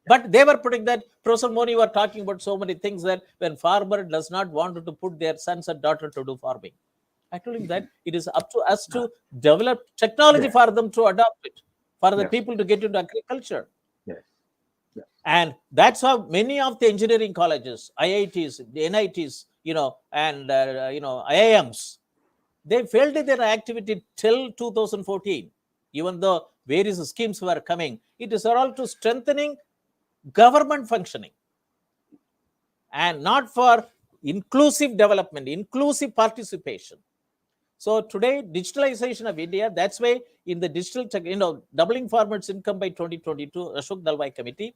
But they were putting that. Professor Moni were talking about so many things that when farmer does not want to put their sons and daughter to do farming, I told him that it is up to us to develop technology for them to adopt it, for the people to get into agriculture. And that's how many of the engineering colleges, IITs, the NITs, and IIMs, they failed in their activity till 2014, even though various schemes were coming. It is all to strengthening government functioning and not for inclusive development, inclusive participation. So today, digitalization of India, that's why in the digital, doubling farmers' income by 2022, Ashok Dalwai Committee,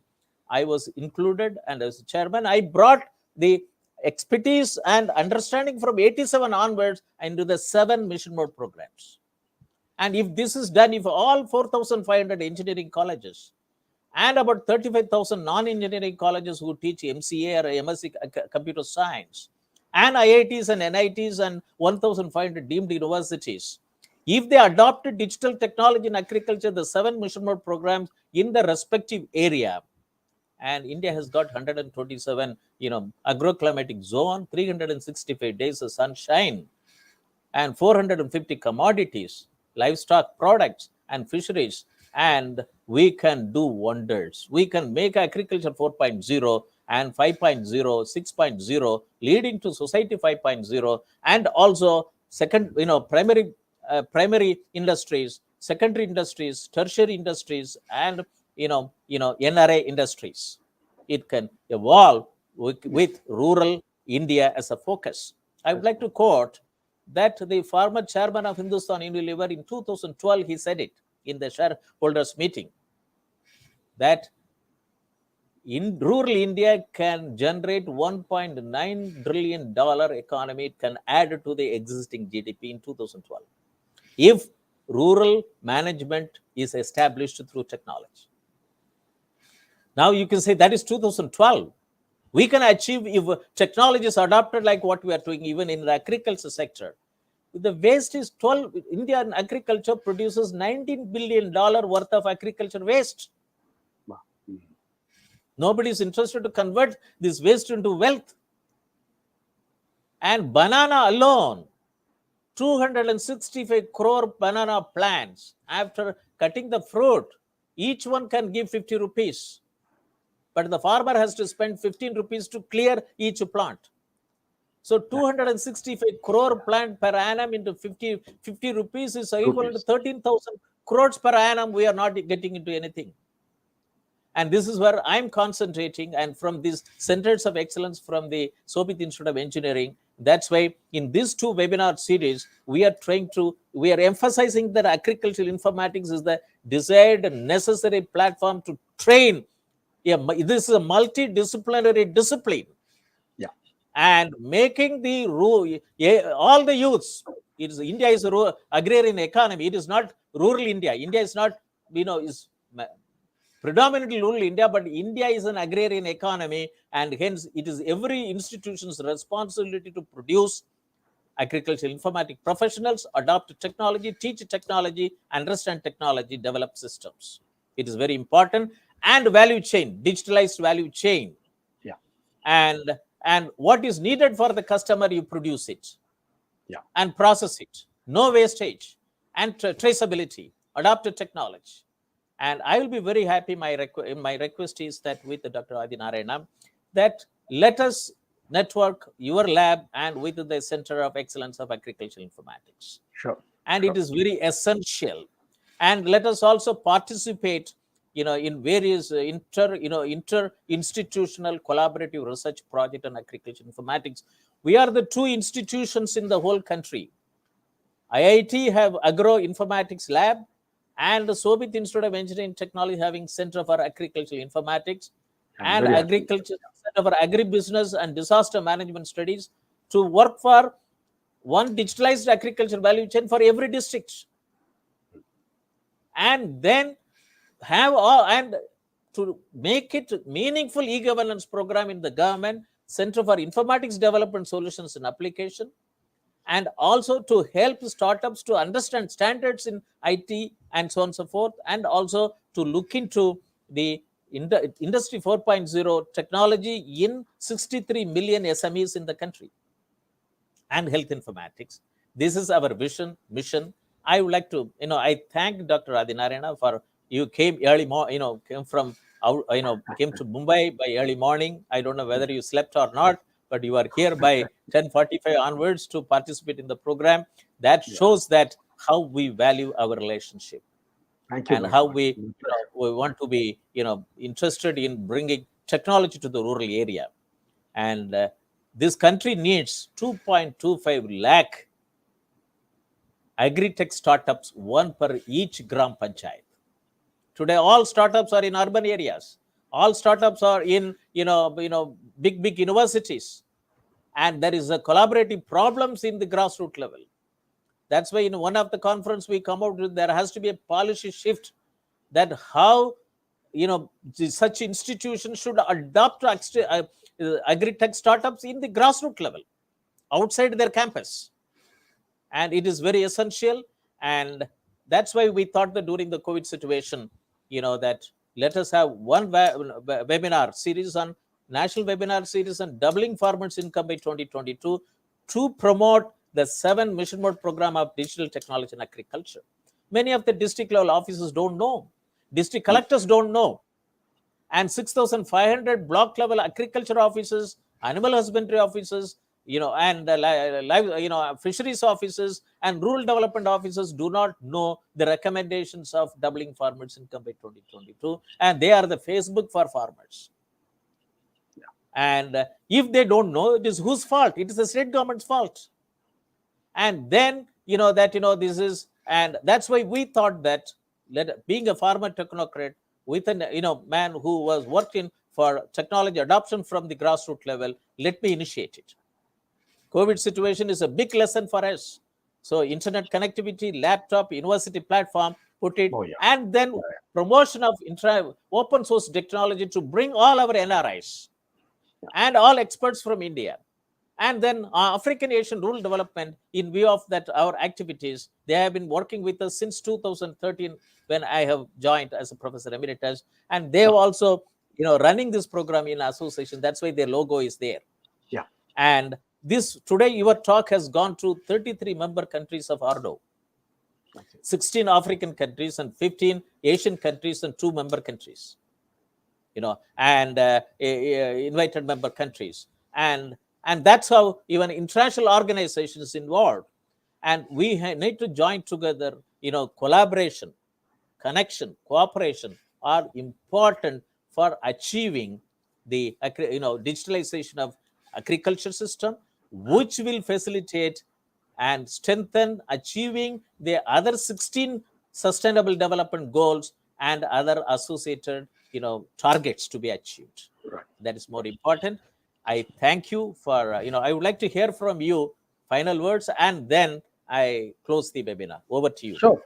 I was included, and as chairman, I brought the expertise and understanding from 87 onwards into the 7 mission mode programs. And if this is done, if all 4,500 engineering colleges and about 35,000 non-engineering colleges who teach MCA or MSc computer science, and IITs and NITs and 1,500 deemed universities, if they adopted digital technology in agriculture, the 7 mission mode programs in the respective area, and India has got 127, agroclimatic zone, 365 days of sunshine, and 450 commodities, livestock products and fisheries, and we can do wonders. We can make agriculture 4.0 and 5.0, 6.0, leading to society 5.0, and also second, primary industries, secondary industries, tertiary industries, and NRA industries. It can evolve with rural India as a focus. I would like to quote that the former chairman of Hindustan Unilever in 2012, he said it in the shareholders meeting, that in rural India can generate $1.9 trillion economy. It can add to the existing GDP in 2012 if rural management is established through technology. Now you can say that is 2012. We can achieve if technology is adopted like what we are doing even in the agriculture sector. The waste is 12. Indian agriculture produces $19 billion worth of agriculture waste. Nobody is interested to convert this waste into wealth. And banana alone, 265 crore banana plants. After cutting the fruit, each one can give 50 rupees. But the farmer has to spend 15 rupees to clear each plant. So 265 crore plant per annum into 50 rupees is equal to 13,000 crores per annum. We are not getting into anything. And this is where I'm concentrating. And from these centers of excellence from the Shobhit Institute of Engineering, that's why in these 2 webinar series, we are emphasizing that agricultural informatics is the desired necessary platform to train. This is a multidisciplinary discipline. And making all the youths India is a agrarian economy. It is not rural India. India is not, is predominantly rural India, but India is an agrarian economy, and hence it is every institution's responsibility to produce agricultural informatic professionals, adopt technology, teach technology, understand technology, develop systems. It is very important. And value chain, digitalized value chain.
Yeah.
And what is needed for the customer, you produce it.
Yeah.
And process it. No wastage and traceability, adopted technology. And I will be very happy. My request is that with Dr. Adinarayana, that let us network your lab and with the Center of Excellence of Agricultural Informatics.
Sure.
And it is very essential. And let us also participate, in various inter-institutional collaborative research project on agricultural informatics. We are the two institutions in the whole country. IIT have Agro Informatics Lab, and the Shobhit Institute of Engineering Technology having Center for Agricultural Informatics, and Agriculture Center for Agribusiness and Disaster Management Studies, to work for one digitalized agriculture value chain for every district, and then have and to make it meaningful e-governance program in the government, Center for Informatics Development Solutions and Application, and also to help startups to understand standards in IT and so on and so forth, and also to look into the Industry 4.0 technology in 63 million SMEs in the country, and health informatics. This is our vision, mission. I would like to, I thank Dr. Adinarayana for you came early came from came to Mumbai by early morning. I don't know whether you slept or not, but you are here by 10:45 onwards to participate in the program. That shows that how we value our relationship.
Thank you,
and how we want to be interested in bringing technology to the rural area. And this country needs 2.25 lakh agri-tech startups, one per each gram panchayat. Today, all startups are in urban areas. All startups are in big universities, and there is a collaborative problems in the grassroots level. That's why in one of the conference we come out with, there has to be a policy shift, that how such institutions should adopt agri-tech startups in the grassroots level, outside their campus. And it is very essential. And that's why we thought that during the COVID situation, that let us have one webinar series on national webinar series on doubling farmers' income by 2022 to promote the 7 mission mode program of digital technology and agriculture. Many of the district level officers don't know. District collectors don't know. And 6,500 block level agriculture officers, animal husbandry officers, and fisheries officers and rural development officers do not know the recommendations of doubling farmers' income by 2022. And they are the Facebook for farmers. Yeah. And if they don't know, it is whose fault? It is the state government's fault. And then, this is, and that's why we thought that being a farmer technocrat with a man who was working for technology adoption from the grassroots level, let me initiate it. COVID situation is a big lesson for us. So internet connectivity, laptop, university platform, put it, and then promotion of open source technology to bring all our NRIs and all experts from India. And then African Asian rural development, in view of that, our activities, they have been working with us since 2013 when I have joined as a Professor Emeritus. And they have also, running this program in association. That's why their logo is there.
Yeah.
And this today, your talk has gone to 33 member countries of Ordo, 16 African countries and 15 Asian countries and 2 member countries, and invited member countries. And that's how even international organizations involved. And we need to join together, collaboration, connection, cooperation are important for achieving the, digitalization of agriculture system, which will facilitate and strengthen achieving the other 16 sustainable development goals and other associated, targets to be achieved.
Right.
That is more important. I thank you for, I would like to hear from you final words, and then I close the webinar. Over to you.
Sure.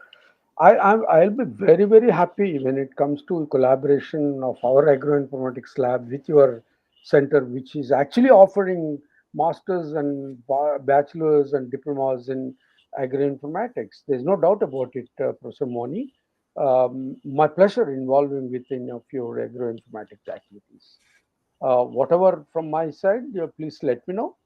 I'll be very, very happy when it comes to collaboration of our agroinformatics lab with your center, which is actually offering masters and bachelors and diplomas in agroinformatics. There's no doubt about it, Professor Moni. My pleasure involving with any of your agroinformatics activities. Whatever from my side, please let me know.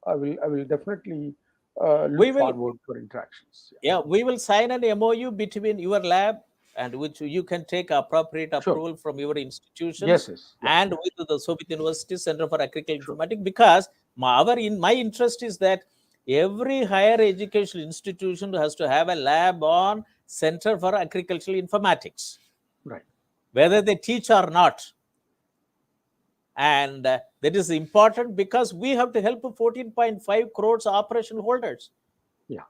I will definitely look forward for interactions.
Yeah, we will sign an MOU between your lab and which you can take appropriate approval from your institutions and with the Shobhit University Center for Agricultural Informatics, because my interest is that every higher education institution has to have a lab on Center for Agricultural Informatics,
right?
Whether they teach or not. And that is important because we have to help 14.5 crores operation holders,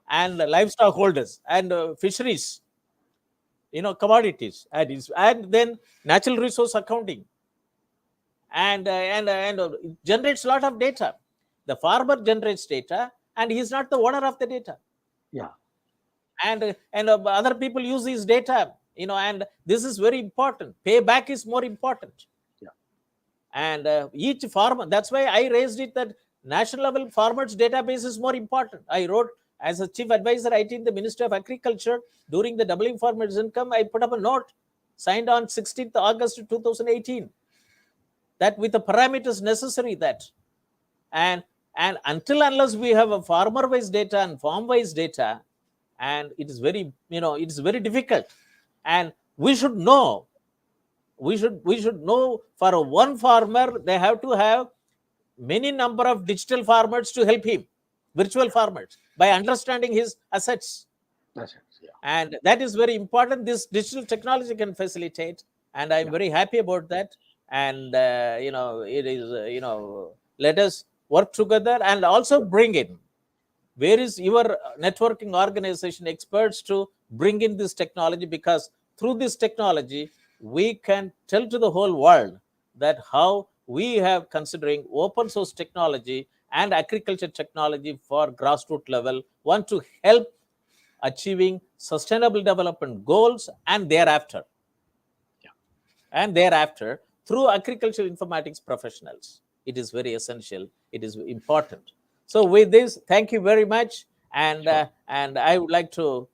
and livestock holders, and fisheries, commodities, and then natural resource accounting, and generates a lot of data. The farmer generates data, and he is not the owner of the data. And other people use these data, and this is very important. Payback is more important. And each farmer, that's why I raised it that national level farmers database is more important. I wrote as a chief advisor IT in the Ministry of Agriculture during the doubling farmers income. I put up a note signed on 16th August 2018 that with the parameters necessary that, and unless we have a farmer wise data and farm wise data, and it is very, it's very difficult. And we should know. We should know for one farmer, they have to have many number of digital farmers to help him, virtual farmers, by understanding his assets. And that is very important. This digital technology can facilitate, and I'm very happy about that. And it is let us work together and also bring in. Where is your networking organization experts to bring in this technology? Because through this technology, we can tell to the whole world that how we have considering open source technology and agriculture technology for grassroots level, want to help achieving sustainable development goals, and thereafter. And thereafter, through agricultural informatics professionals. It is very essential. It is important. So with this, thank you very much. And and I would like to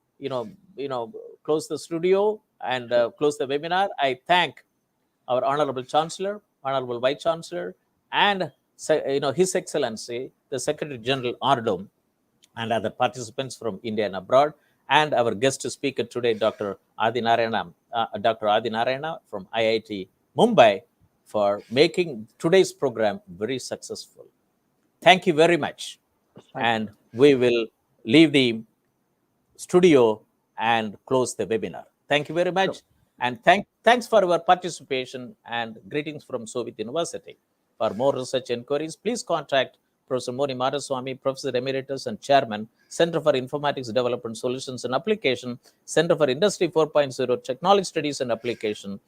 close the studio and close the webinar. I thank our Honorable Chancellor, Honorable Vice Chancellor, and His Excellency, the Secretary General Ardom, and other participants from India and abroad, and our guest speaker today, Dr. Adinarayana from IIT Mumbai, for making today's program very successful. Thank you very much. And we will leave the studio and close the webinar. Thank you very much. And thanks for your participation, and greetings from Shobhit University. For more research inquiries, please contact Professor Moni Maraswamy, Professor Emeritus and Chairman, Center for Informatics Development Solutions and Application, Center for Industry 4.0 Technology Studies and Application,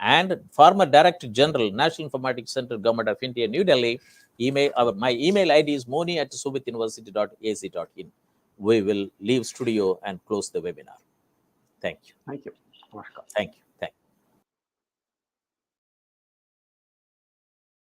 and former Director General, National Informatics Center, Government of India, New Delhi. My email ID is moni@shobhituniversity.ac.in. We will leave studio and close the webinar. Thank you.
Thank you.
Thank you.